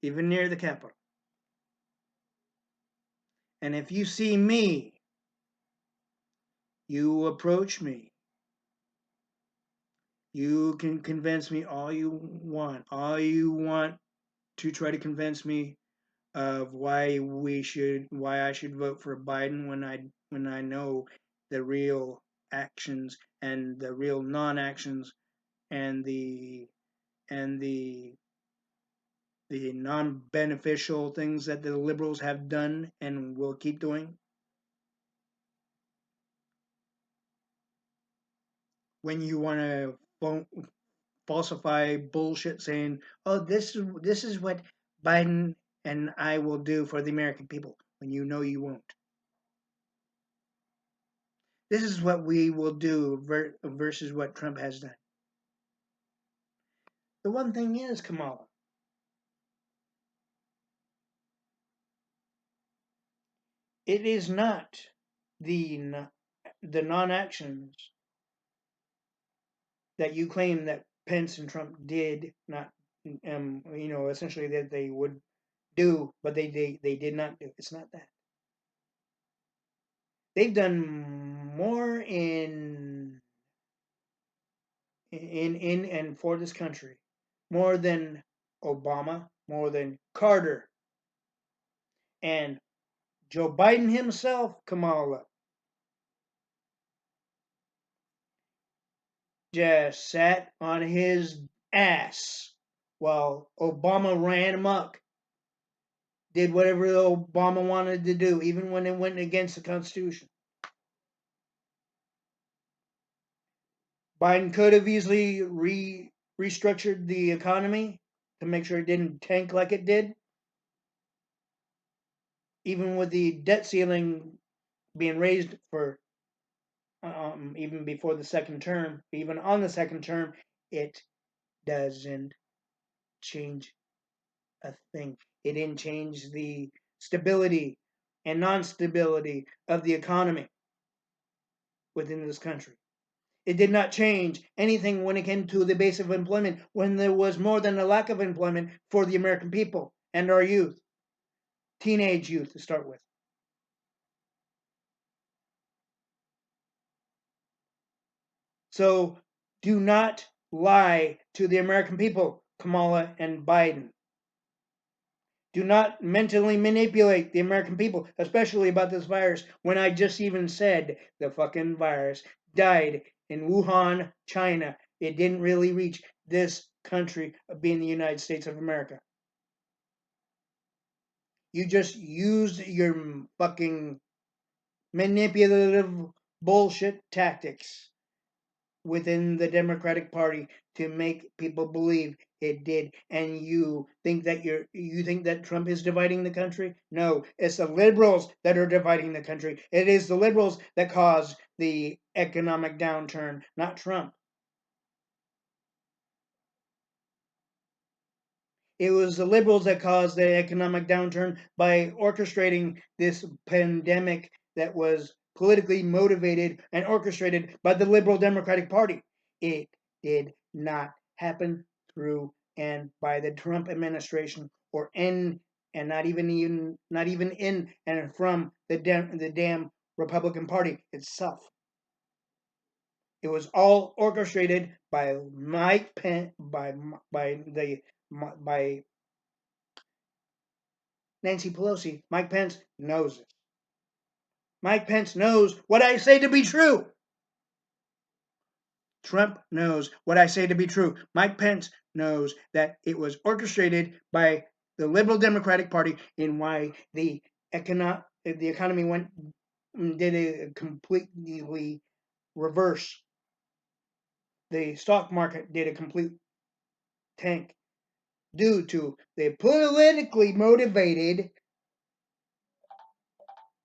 even near the Capitol, and if you see me, you approach me. You can convince me all you want. All you want to try to convince me of why I should vote for Biden when I know the real actions and the real non-actions and the non-beneficial things that the liberals have done and will keep doing. When you want to falsify bullshit saying, "Oh, this is what Biden and I will do for the American people," when you know you won't. This is what we will do versus what Trump has done. The one thing is, Kamala, it is not the the non-actions that you claim that Pence and Trump did not, essentially that they would do, but they did not do. It's not that. They've done more in and for this country, more than Obama, more than Carter, and Joe Biden himself, Kamala, just sat on his ass while Obama ran amok, did whatever Obama wanted to do, even when it went against the Constitution. Biden could have easily restructured the economy to make sure it didn't tank like it did, even with the debt ceiling being raised for even before the second term, even on the second term, it doesn't change a thing. It didn't change the stability and non-stability of the economy within this country. It did not change anything when it came to the base of employment, when there was more than a lack of employment for the American people and our youth, teenage youth to start with. So do not lie to the American people, Kamala and Biden. Do not mentally manipulate the American people, especially about this virus, when I just even said the fucking virus died in Wuhan, China. It didn't really reach this country, being the United States of America. You just used your fucking manipulative bullshit tactics within the Democratic Party to make people believe It did. And you think that Trump is dividing the country? No, it's the liberals that are dividing the country. It is the liberals that caused the economic downturn, not Trump. It was the liberals that caused the economic downturn by orchestrating this pandemic that was politically motivated and orchestrated by the liberal Democratic Party. It did not happen through and by the Trump administration or in and not even in and from the damn Republican Party itself. It was all orchestrated by Mike Pence, by Nancy Pelosi. Mike Pence knows it. Mike Pence knows what I say to be true. Trump knows what I say to be true. Mike Pence knows that it was orchestrated by the liberal Democratic Party in why the economy did a completely reverse. The stock market did a complete tank due to the politically motivated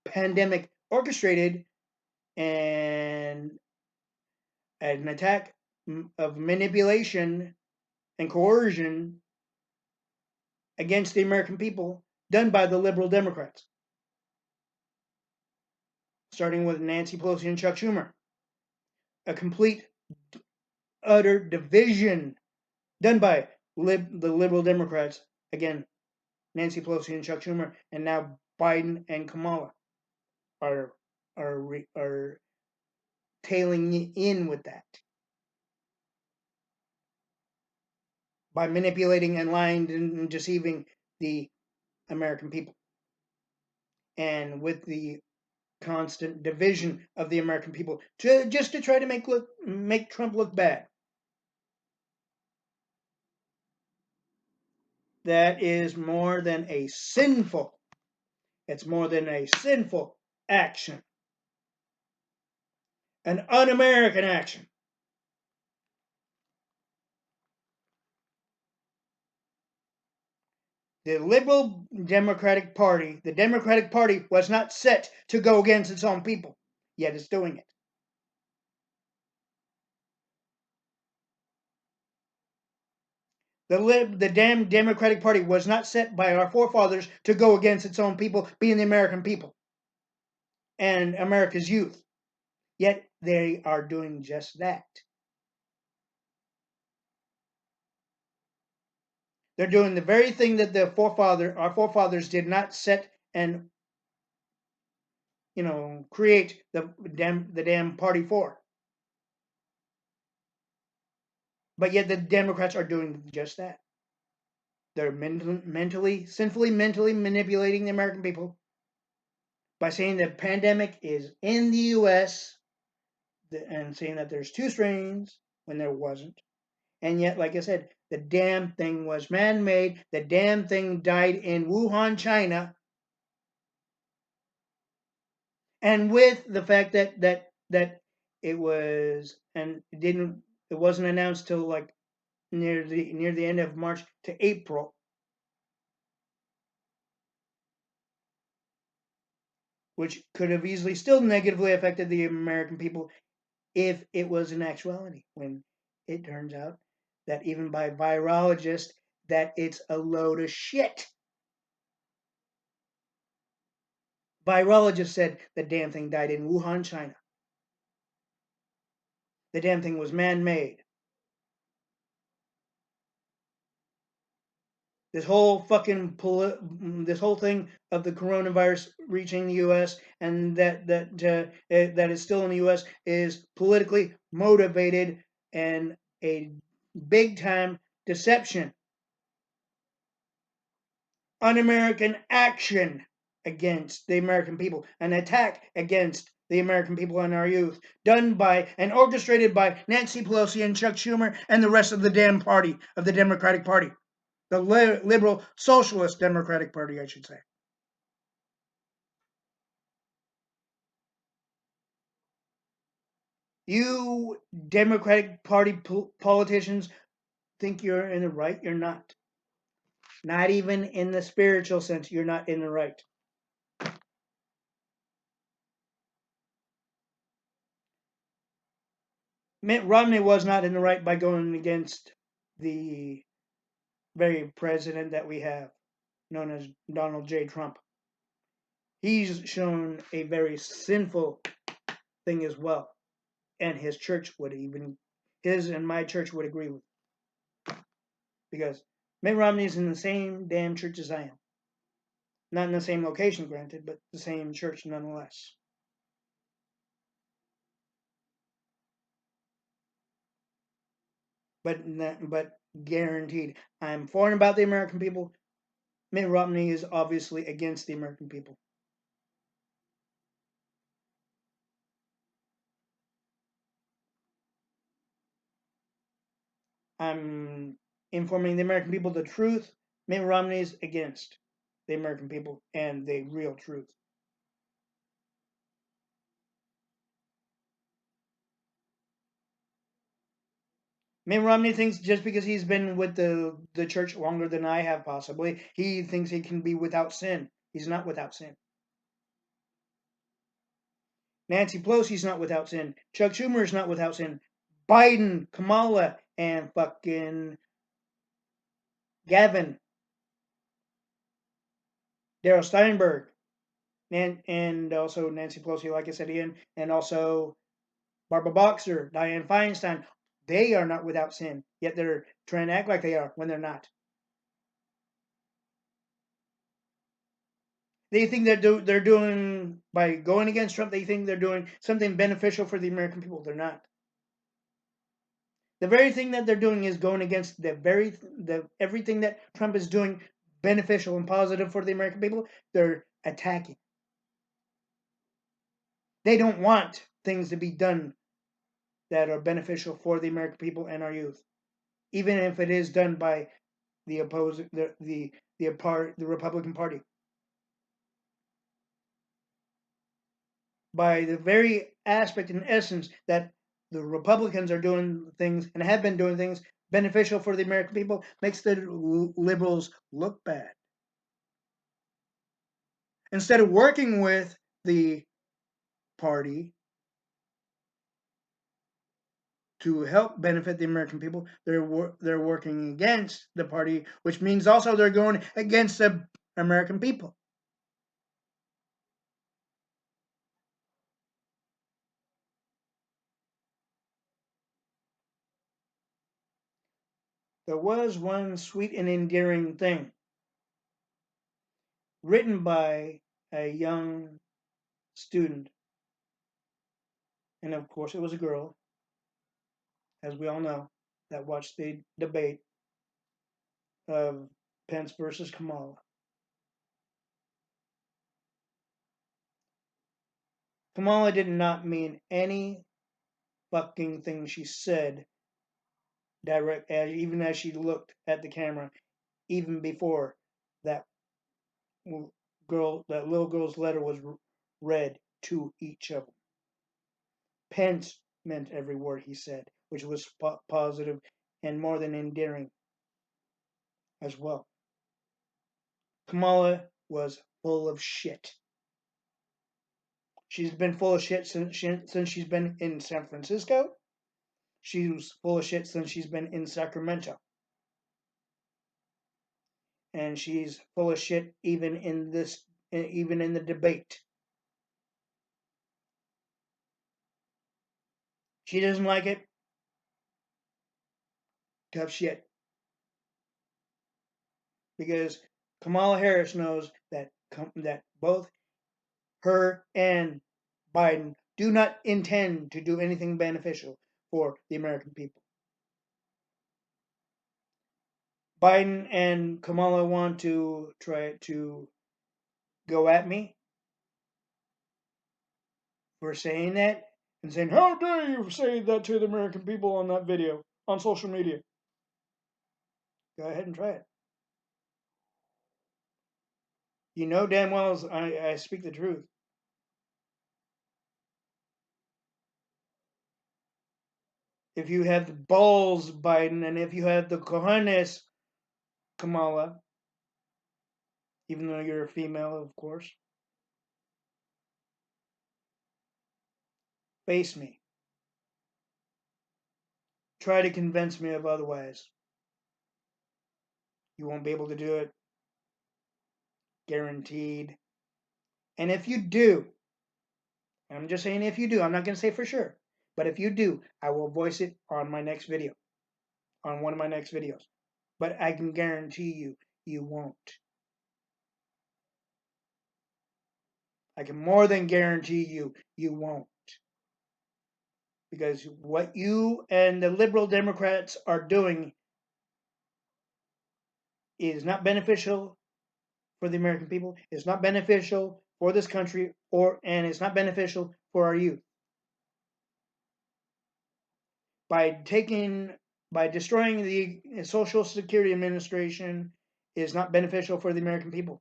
pandemic orchestrated and an attack of manipulation and coercion against the American people done by the liberal Democrats, starting with Nancy Pelosi and Chuck Schumer. A complete, utter division done by the liberal Democrats. Again, Nancy Pelosi and Chuck Schumer, and now Biden and Kamala are are tailing in with that by manipulating and lying and deceiving the American people, and with the constant division of the American people to try to make Trump look bad. That is more than a sinful. It's more than a sinful action. An un-American action. The liberal Democratic Party, the Democratic Party was not set to go against its own people, yet it's doing it. The damn Democratic Party was not set by our forefathers to go against its own people, being the American people and America's youth. Yet they are doing just that. They're doing the very thing that our forefathers did not set and create the damn party for. But yet the Democrats are doing just that. They're sinfully mentally manipulating the American people by saying the pandemic is in the U.S. and saying that there's two strains when there wasn't. And yet, like I said, the damn thing was man-made. The damn thing died in Wuhan, China. And with the fact that it was and it wasn't announced till like near the end of March to April, which could have easily still negatively affected the American people if it was an actuality, when it turns out that even by virologists that it's a load of shit. Virologists said the damn thing died in Wuhan, China. The damn thing was man-made. This whole this whole thing of the coronavirus reaching the U.S. and that is still in the U.S. is politically motivated and a big time deception, un-American action against the American people, an attack against the American people and our youth, done by and orchestrated by Nancy Pelosi and Chuck Schumer and the rest of the damn party of the Democratic Party. The liberal socialist Democratic Party, I should say. You Democratic Party politicians think you're in the right, you're not. Not even in the spiritual sense, you're not in the right. Mitt Romney was not in the right by going against the very president that we have, known as Donald J. Trump. He's shown a very sinful thing as well. And his church would even, his and my church would agree with. Because Mitt Romney's in the same damn church as I am. Not in the same location, granted, but the same church nonetheless. But guaranteed, I'm for and about the American people. Mitt Romney is obviously against the American people. I'm informing the American people the truth. Mitt Romney is against the American people and the real truth. Mitt Romney thinks just because he's been with the church longer than I have, possibly, he thinks he can be without sin. He's not without sin. Nancy Pelosi's not without sin. Chuck Schumer's not without sin. Biden, Kamala, and fucking Gavin, Daryl Steinberg, and also Nancy Pelosi, like I said, Ian, and also Barbara Boxer, Dianne Feinstein. They are not without sin, yet they're trying to act like they are when they're not. They think they're doing, by going against Trump, they think they're doing something beneficial for the American people. They're not. The very thing that they're doing is going against the everything that Trump is doing beneficial and positive for the American people. They're attacking. They don't want things to be done that are beneficial for the American people and our youth, even if it is done by the opposing the Republican Party. By the very aspect and essence that the Republicans are doing things and have been doing things beneficial for the American people, makes the liberals look bad. Instead of working with the party to help benefit the American people, they're working against the party, which means also they're going against the American people. There was one sweet and endearing thing written by a young student, and of course it was a girl, as we all know, that watched the debate of Pence versus Kamala. Kamala did not mean any fucking thing she said direct, even as she looked at the camera, even before that that little girl's letter was read to each of them. Pence meant every word he said, which was positive and more than endearing as well. Kamala was full of shit. She's been full of shit since she's been in San Francisco. She was full of shit since she's been in Sacramento. And she's full of shit even in the debate. She doesn't like it. Tough shit. Because Kamala Harris knows that both her and Biden do not intend to do anything beneficial for the American people. Biden and Kamala want to try to go at me for saying that and saying, "How dare you say that to the American people on that video on social media?" Go ahead and try it. You know damn well I speak the truth. if you have the balls, Biden, and if you have the cojones, Kamala, even though you're a female, of course, face me. Try to convince me of otherwise. You won't be able to do it. Guaranteed. And if you do, I'm just saying if you do, I'm not going to say for sure, but if you do, I will voice it on my next video, on one of my next videos. But I can guarantee you, you won't. I can more than guarantee you, you won't. Because what you and the liberal Democrats are doing is not beneficial for the American people. It's not beneficial for this country, and it's not beneficial for our youth. By destroying the Social Security Administration is not beneficial for the American people.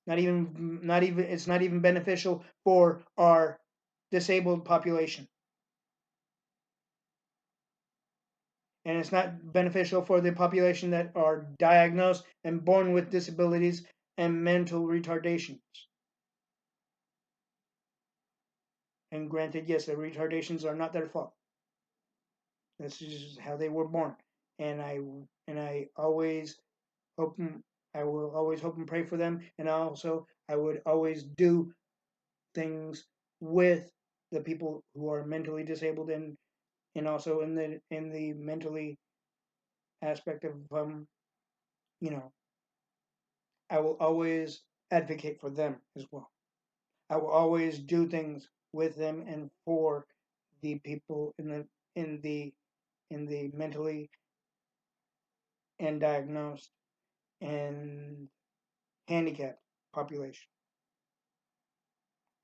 It's not even beneficial for our disabled population. And it's not beneficial for the population that are diagnosed and born with disabilities and mental retardations. And granted, yes, the retardations are not their fault. That's just how they were born. And I always hope I will always hope and pray for them. And also I would always do things with the people who are mentally disabled and also in the mentally aspect of you know, I will always advocate for them as well. I will always do things with them and for the people in the in the mentally and diagnosed and handicapped population.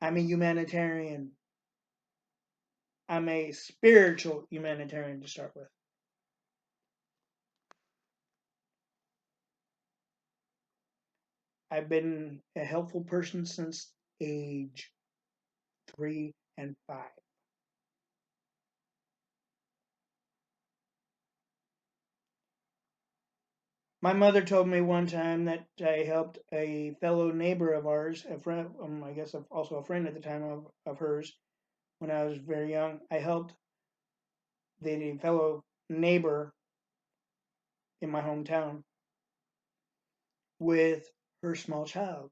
I'm a humanitarian. I'm a spiritual humanitarian to start with. I've been a helpful person since age 3 and 5. My mother told me one time that I helped a fellow neighbor of ours, a friend, I guess also a friend at the time of hers, when I was very young. I helped the fellow neighbor in my hometown with her small child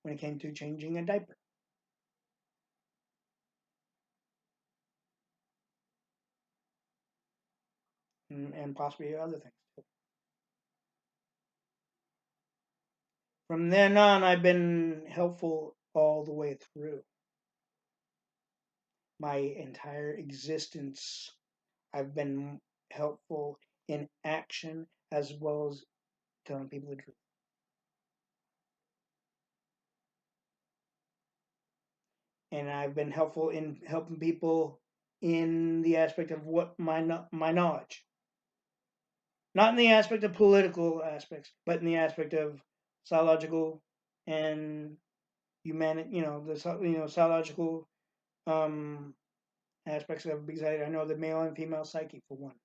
when it came to changing a diaper and possibly other things too. From then on, I've been helpful all the way through my entire existence. I've been helpful in action as well as telling people the truth. And I've been helpful in helping people in the aspect of what my knowledge, not in the aspect of political aspects, but in the aspect of psychological and humanity. Psychological um, aspects of, because I know the male and female psyche for one.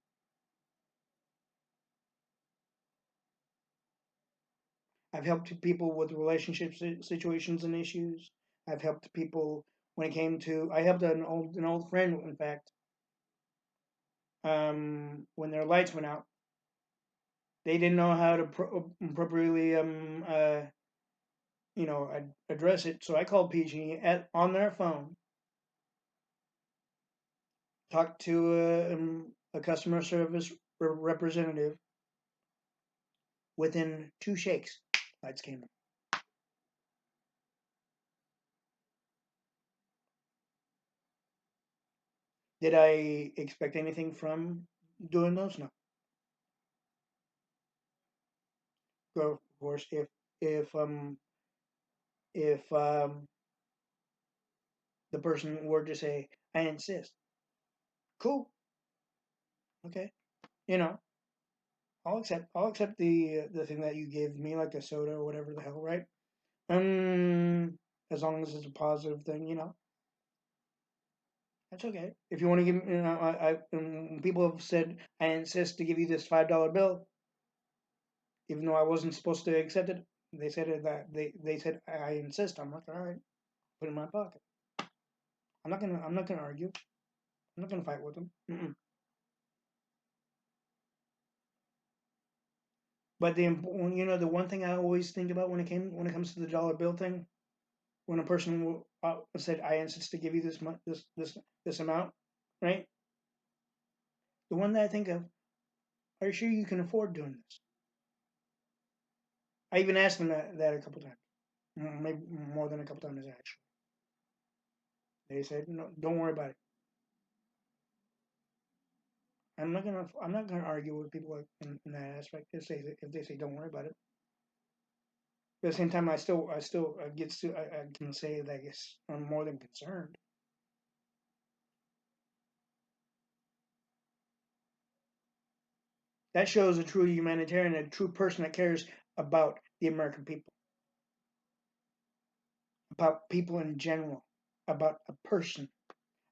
I've helped people with relationship situations and issues. I've helped people when it came to. I helped an old friend, in fact, when their lights went out. They didn't know how to appropriately address it. So I called PG on their phone, talked to a customer service representative. Within 2 shakes, lights came on. Did I expect anything from doing those? No. Of course, if um if the person were to say, "I insist," cool, okay, you know, I'll accept the thing that you gave me, like a soda or whatever the hell, right? As long as it's a positive thing, That's okay. If you want to give, people have said I insist to give you this $5 bill, even though I wasn't supposed to accept it. They said it that they said I insist. I'm like, all right, put it in my pocket. I'm not gonna argue. I'm not gonna fight with them. Mm-mm. But the one thing I always think about when it comes to the dollar bill thing, when a person said I insist to give you this amount, right? The one that I think of, are you sure you can afford doing this? I even asked them that a couple times, maybe more than a couple times actually. They said, no, don't worry about it. I'm not gonna argue with people in that aspect. If they say don't worry about it. But at the same time, I can say that I guess I'm more than concerned. That shows a true humanitarian, a true person that cares about the American people, about people in general, about a person.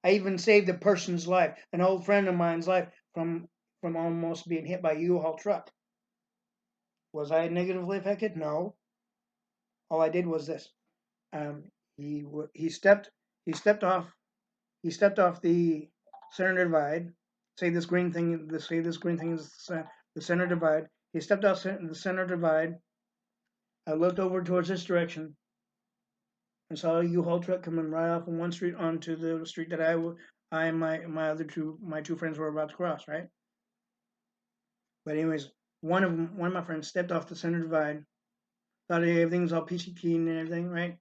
I even saved a person's life, an old friend of mine's life, from almost being hit by a U-Haul truck. Was I negatively affected? No. All I did was this. He stepped off the center divide. Say this green thing is the center divide. He stepped off the center divide. I looked over towards this direction and saw a U-Haul truck coming right off on one street onto the street that I and my two friends were about to cross. Right. But anyways, one of my friends stepped off the center divide. Thought everything's all peachy keen and everything. Right.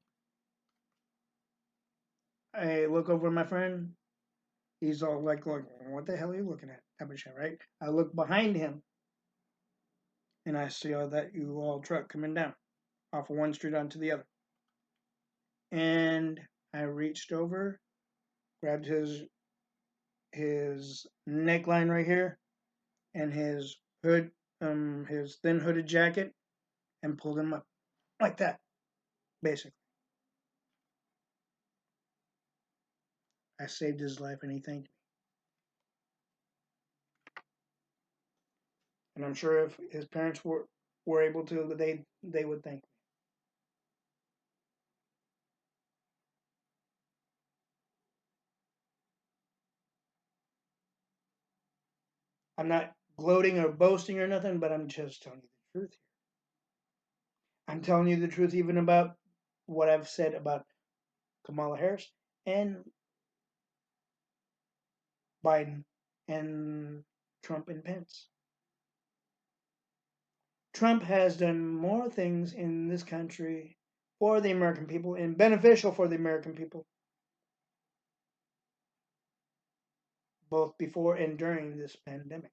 I look over at my friend. He's all like, what the hell are you looking at? Type of shit, right? I look behind him and I see all that U-Haul truck coming down off of one street onto the other. And I reached over, grabbed his neckline right here and his thin hooded jacket, and pulled him up like that, basically. I saved his life, and he thanked me. And I'm sure if his parents were able to, they would thank me. I'm not gloating or boasting or nothing, but I'm just telling you the truth here. I'm telling you the truth even about what I've said about Kamala Harris and Biden and Trump and Pence. Trump has done more things in this country for the American people and beneficial for the American people, both before and during this pandemic,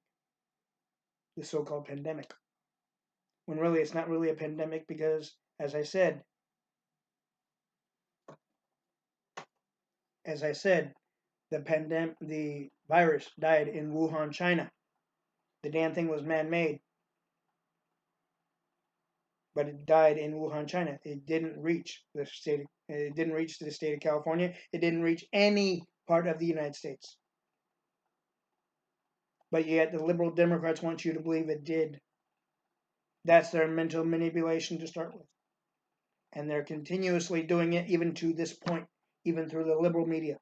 the so called pandemic. When really it's not really a pandemic because, as I said, the virus died in Wuhan, China. The damn thing was man made, but it died in Wuhan, China. It didn't reach the state. It didn't reach the state of California. It didn't reach any part of the United States. But yet the liberal Democrats want you to believe it did. That's their mental manipulation to start with, and they're continuously doing it even to this point, even through the liberal media.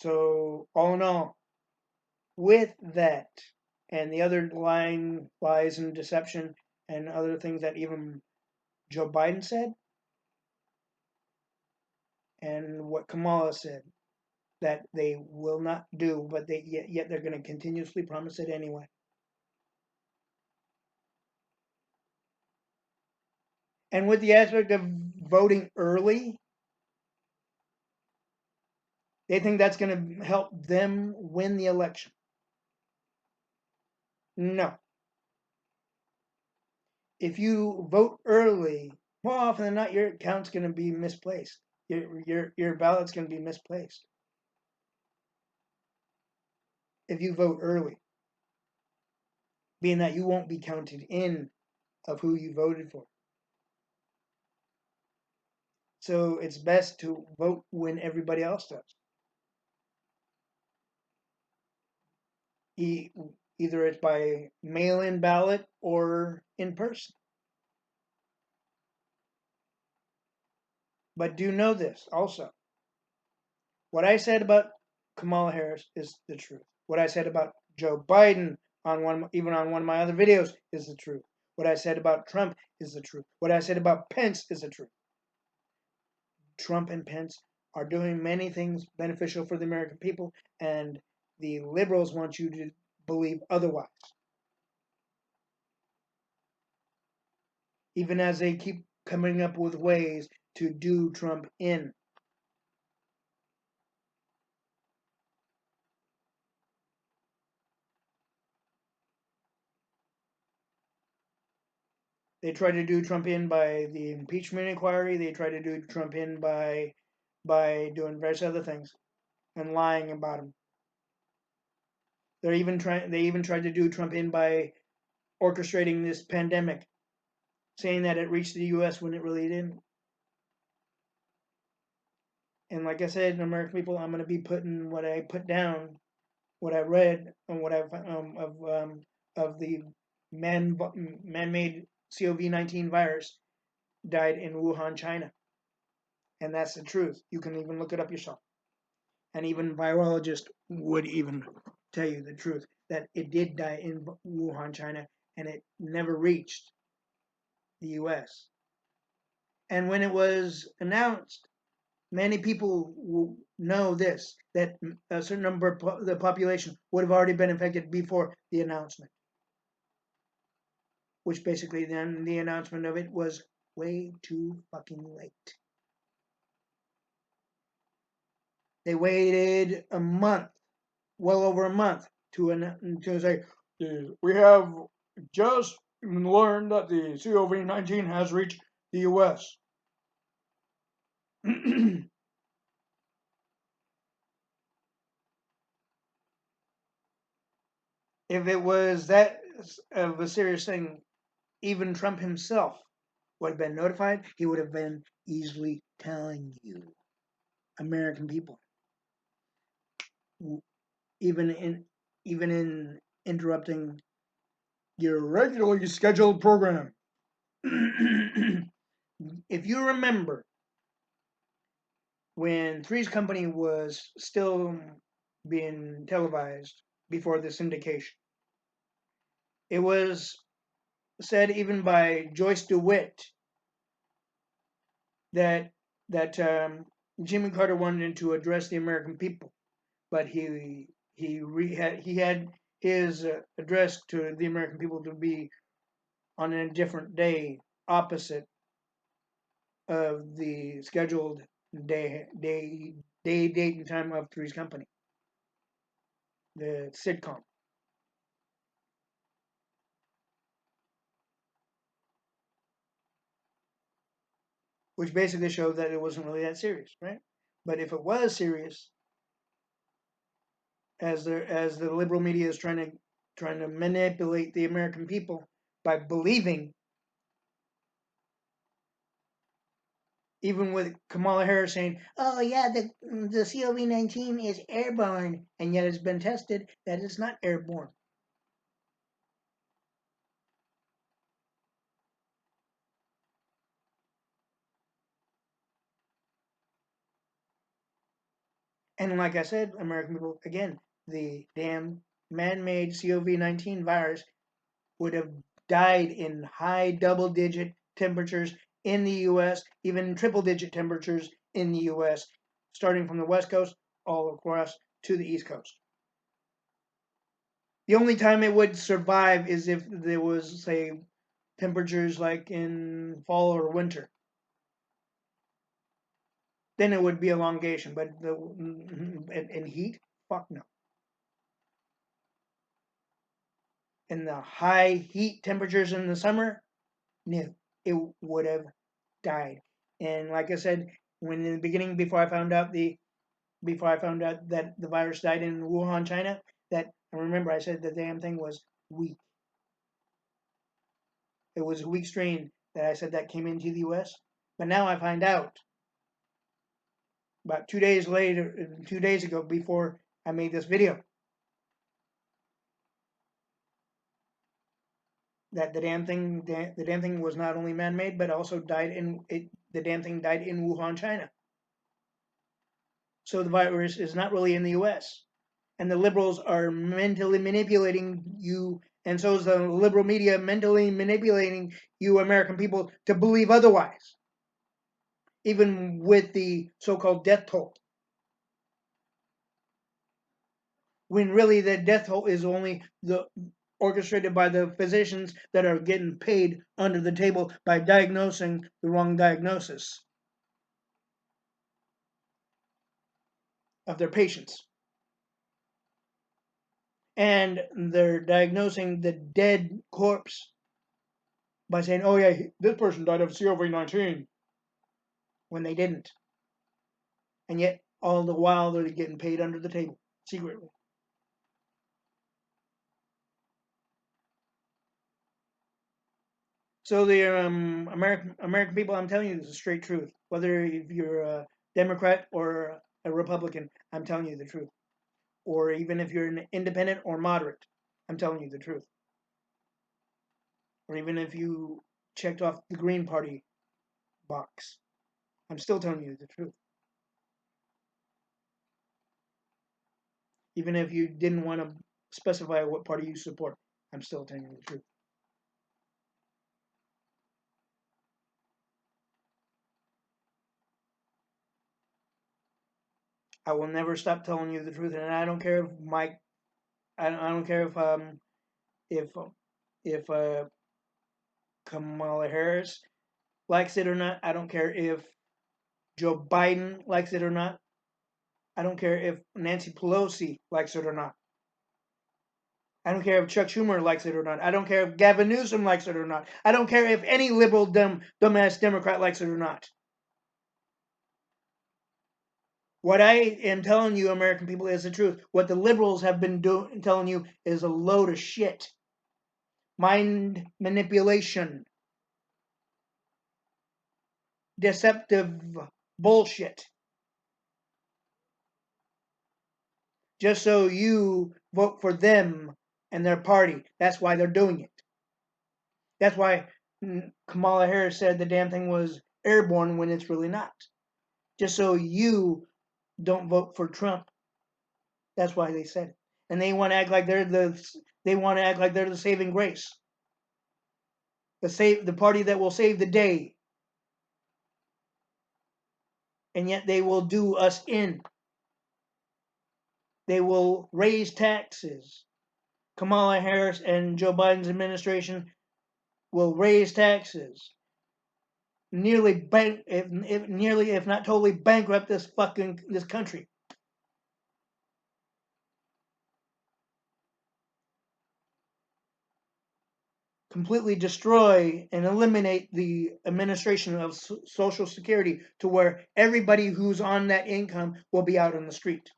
So all in all, with that and the other lies and deception and other things that even Joe Biden said and what Kamala said that they will not do, but yet they're going to continuously promise it anyway. And with the aspect of voting early, they think that's going to help them win the election. No. If you vote early, more often than not, your account's going to be misplaced. Your ballot's going to be misplaced if you vote early, being that you won't be counted in of who you voted for. So it's best to vote when everybody else does. Either it's by mail-in ballot or in person. But do know this also. What I said about Kamala Harris is the truth. What I said about Joe Biden even on one of my other videos is the truth. What I said about Trump is the truth. What I said about Pence is the truth. Trump and Pence are doing many things beneficial for the American people, and the liberals want you to believe otherwise. Even as they keep coming up with ways to do Trump in. They try to do Trump in by the impeachment inquiry. They try to do Trump in by doing various other things and lying about him. They even tried to do Trump in by orchestrating this pandemic, saying that it reached the U.S. when it really didn't. And like I said, American people, I'm going to be putting what I put down, what I read, and what I've of the man-made COVID-19 virus died in Wuhan, China, and that's the truth. You can even look it up yourself. And even virologists would even tell you the truth that it did die in Wuhan, China, and it never reached the U.S. And when it was announced, many people know this, that a certain number of the population would have already been infected before the announcement, which basically then the announcement of it was way too fucking late. They waited a month, well over a month, to say, we have just learned that the COVID-19 has reached the U.S. If it was that of a serious thing, even Trump himself would have been notified. He would have been easily telling you, American people, even in interrupting your regularly scheduled program. If you remember when Three's Company was still being televised before the syndication, it was said even by Joyce DeWitt that Jimmy Carter wanted to address the American people, but he had his address to the American people to be on a different day, opposite of the scheduled date, and time of Three's Company, the sitcom. Which basically showed that it wasn't really that serious, right? But if it was serious, as the liberal media is trying to manipulate the American people by believing, even with Kamala Harris saying, "Oh yeah, the COVID-19 is airborne," and yet it's been tested that it's not airborne. And like I said, American people, again, the damn man-made COVID-19 virus would have died in high double-digit temperatures in the U.S., even triple-digit temperatures in the U.S., starting from the West Coast all across to the East Coast. The only time it would survive is if there was, say, temperatures like in fall or winter. Then it would be elongation, but in heat, fuck no. In the high heat temperatures in the summer, no, it would have died. And like I said, when in the beginning, before I found out that the virus died in Wuhan, China, that I remember I said the damn thing was weak. It was a weak strain that I said that came into the U.S. But now I find out about 2 days later, 2 days ago, before I made this video, that the damn thing was not only man-made, but also died in it. The damn thing died in Wuhan, China. So the virus is not really in the U.S. And the liberals are mentally manipulating you, and so is the liberal media mentally manipulating you, American people, to believe otherwise, even with the so-called death toll. When really the death toll is only orchestrated by the physicians that are getting paid under the table by diagnosing the wrong diagnosis of their patients. And they're diagnosing the dead corpse by saying, oh yeah, this person died of COVID-19, when they didn't. And yet, all the while, they're getting paid under the table, secretly. So the American people, I'm telling you, this is straight truth. Whether if you're a Democrat or a Republican, I'm telling you the truth. Or even if you're an independent or moderate, I'm telling you the truth. Or even if you checked off the Green Party box, I'm still telling you the truth. Even if you didn't want to specify what party you support, I'm still telling you the truth. I will never stop telling you the truth, and I don't care if I don't care if if Kamala Harris likes it or not. I don't care if Joe Biden likes it or not. I don't care if Nancy Pelosi likes it or not. I don't care if Chuck Schumer likes it or not. I don't care if Gavin Newsom likes it or not. I don't care if any liberal dumbass Democrat likes it or not. What I am telling you, American people, is the truth. What the liberals have been telling you is a load of shit. Mind manipulation. Deceptive bullshit. Just so you vote for them and their party. That's why they're doing it. That's why Kamala Harris said the damn thing was airborne when it's really not. Just so you don't vote for Trump. That's why they said it. And they want to act like they're the saving grace. The party that will save the day. And yet they will do us in. They will raise taxes. Kamala Harris and Joe Biden's administration will raise taxes, nearly if not totally bankrupt this country. Completely destroy and eliminate the administration of Social Security to where everybody who's on that income will be out on the street.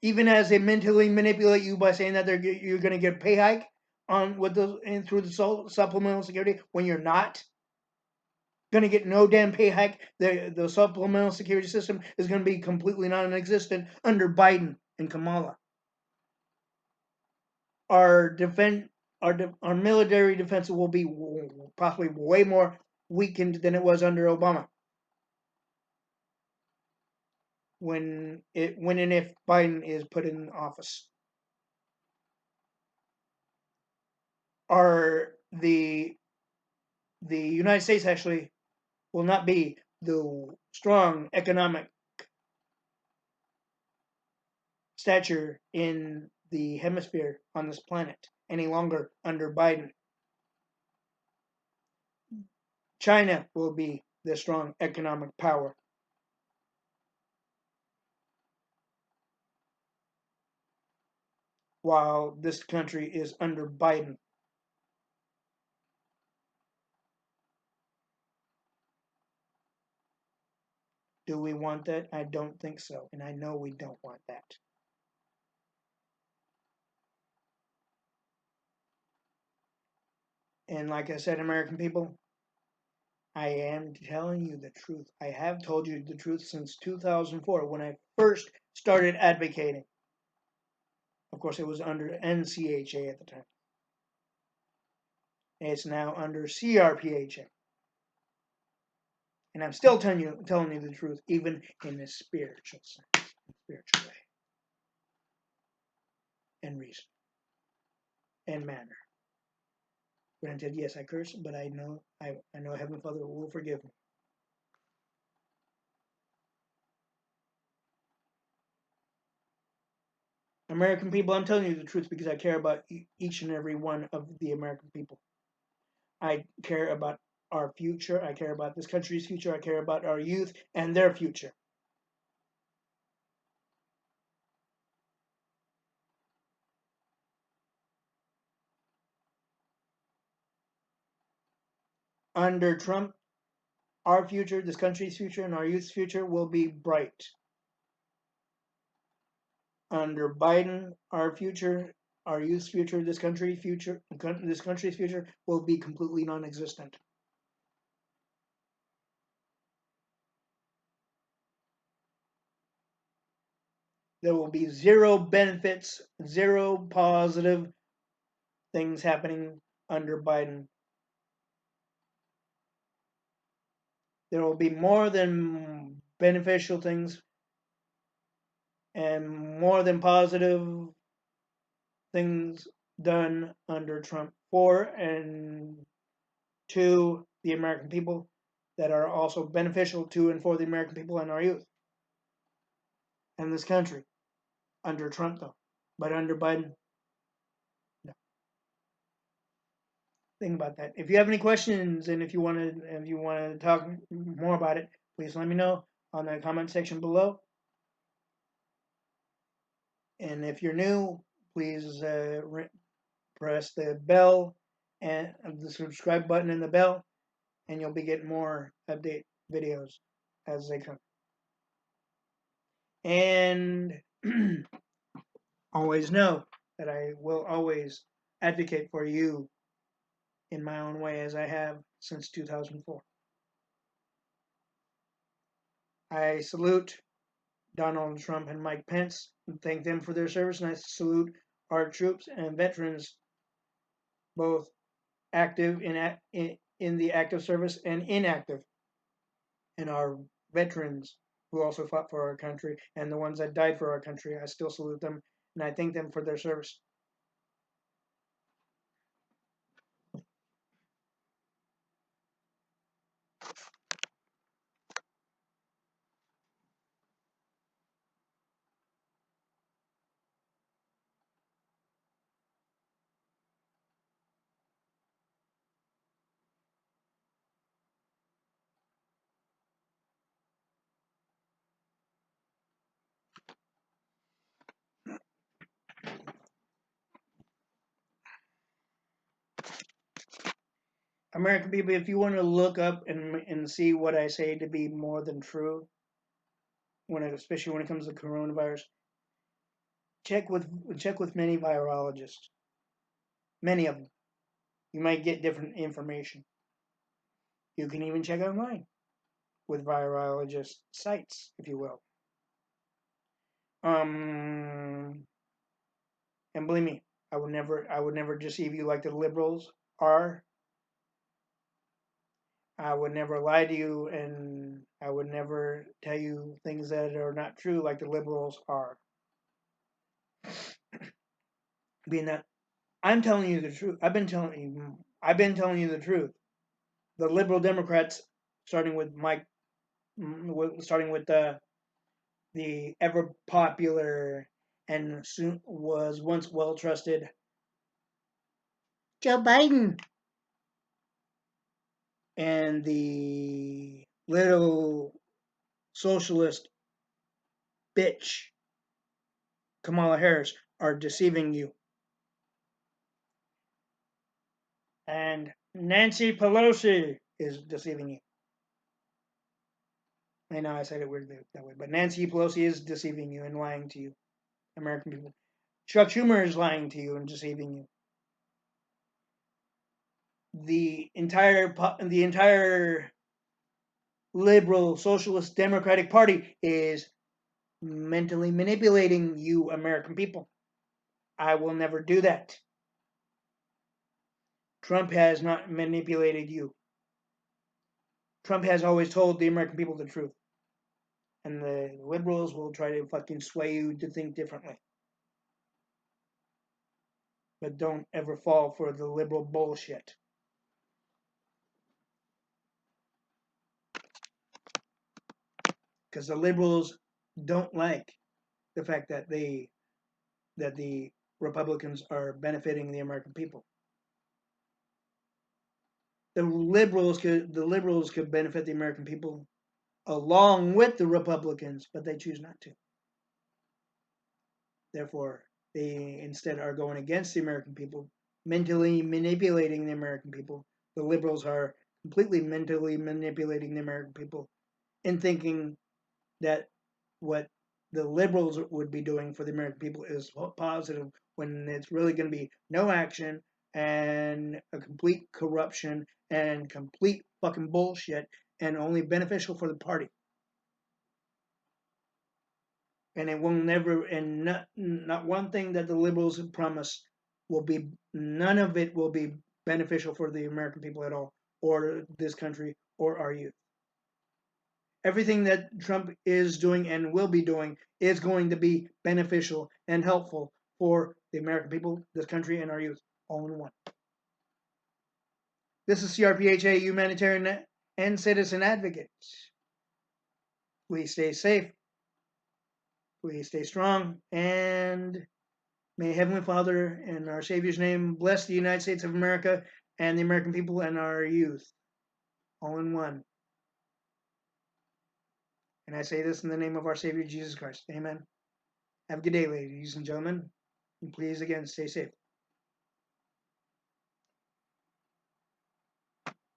Even as they mentally manipulate you by saying that you're going to get a pay hike through the supplemental security when you're not going to get no damn pay hike. The supplemental security system is going to be completely non-existent under Biden and Kamala. Our defense, our military defense will be possibly way more weakened than it was under Obama. When and if Biden is put in office, are the United States actually will not be the strong economic stature in the hemisphere on this planet any longer under Biden. China will be the strong economic power. While this country is under Biden. Do we want that? I don't think so. And I know we don't want that. And like I said, American people, I am telling you the truth. I have told you the truth since 2004 when I first started advocating. Of course, it was under NCHA at the time. It's now under C.R.P.H.A. And I'm still telling you the truth, even in a spiritual sense, spiritual way, and reason, and manner. Granted, yes, I curse, but I know Heavenly Father will forgive me. American people, I'm telling you the truth because I care about each and every one of the American people. I care about our future. I care about this country's future. I care about our youth and their future. Under Trump, our future, this country's future, and our youth's future will be bright. Under Biden, our future, our youth's future, this country's future will be completely non-existent. There will be zero benefits, zero positive things happening under Biden. There will be more than beneficial things and more than positive things done under Trump for and to the American people that are also beneficial to and for the American people and our youth and this country under Trump, though. But under Biden, no. Think about that. If you have any questions and if you want to talk more about it, please let me know on the comment section below. And if you're new, please press the bell and the subscribe button and the bell, and you'll be getting more update videos as they come. And always know that I will always advocate for you in my own way as I have since 2004. I salute Donald Trump and Mike Pence and thank them for their service, and I salute our troops and veterans, both active in the active service and inactive, and our veterans who also fought for our country and the ones that died for our country. I still salute them and I thank them for their service. American people, if you want to look up and see what I say to be more than true, especially when it comes to coronavirus, check with many virologists. Many of them. You might get different information. You can even check online with virologist sites, if you will. And believe me, I would never deceive you like the liberals are. I would never lie to you, and I would never tell you things that are not true like the liberals are. Being that I'm telling you the truth. I've been telling you the truth. The liberal Democrats, starting with the ever popular and soon was once well trusted Joe Biden, and the little socialist bitch Kamala Harris are deceiving you. And Nancy Pelosi is deceiving you. I know I said it weirdly that way, but Nancy Pelosi is deceiving you and lying to you, American people. Chuck Schumer is lying to you and deceiving you. The entire liberal, socialist, democratic party is mentally manipulating you American people. I will never do that. Trump has not manipulated you. Trump has always told the American people the truth. And the liberals will try to fucking sway you to think differently. But don't ever fall for the liberal bullshit. Because the liberals don't like the fact that the Republicans are benefiting the American people. The liberals could benefit the American people along with the Republicans, but they choose not to. Therefore, they instead are going against the American people, mentally manipulating the American people. The liberals are completely mentally manipulating the American people in thinking that what the liberals would be doing for the American people is positive when it's really going to be no action and a complete corruption and complete fucking bullshit and only beneficial for the party. And it will never, and not one thing that the liberals promise will be, none of it will be beneficial for the American people at all, or this country, or our youth. Everything that Trump is doing and will be doing is going to be beneficial and helpful for the American people, this country, and our youth, all in one. This is C.R.P.H.A, humanitarian and citizen advocate. Please stay safe, please stay strong, and may Heavenly Father in our Savior's name bless the United States of America and the American people and our youth, all in one. And I say this in the name of our Savior Jesus Christ. Amen. Have a good day, ladies and gentlemen. And please, again, stay safe.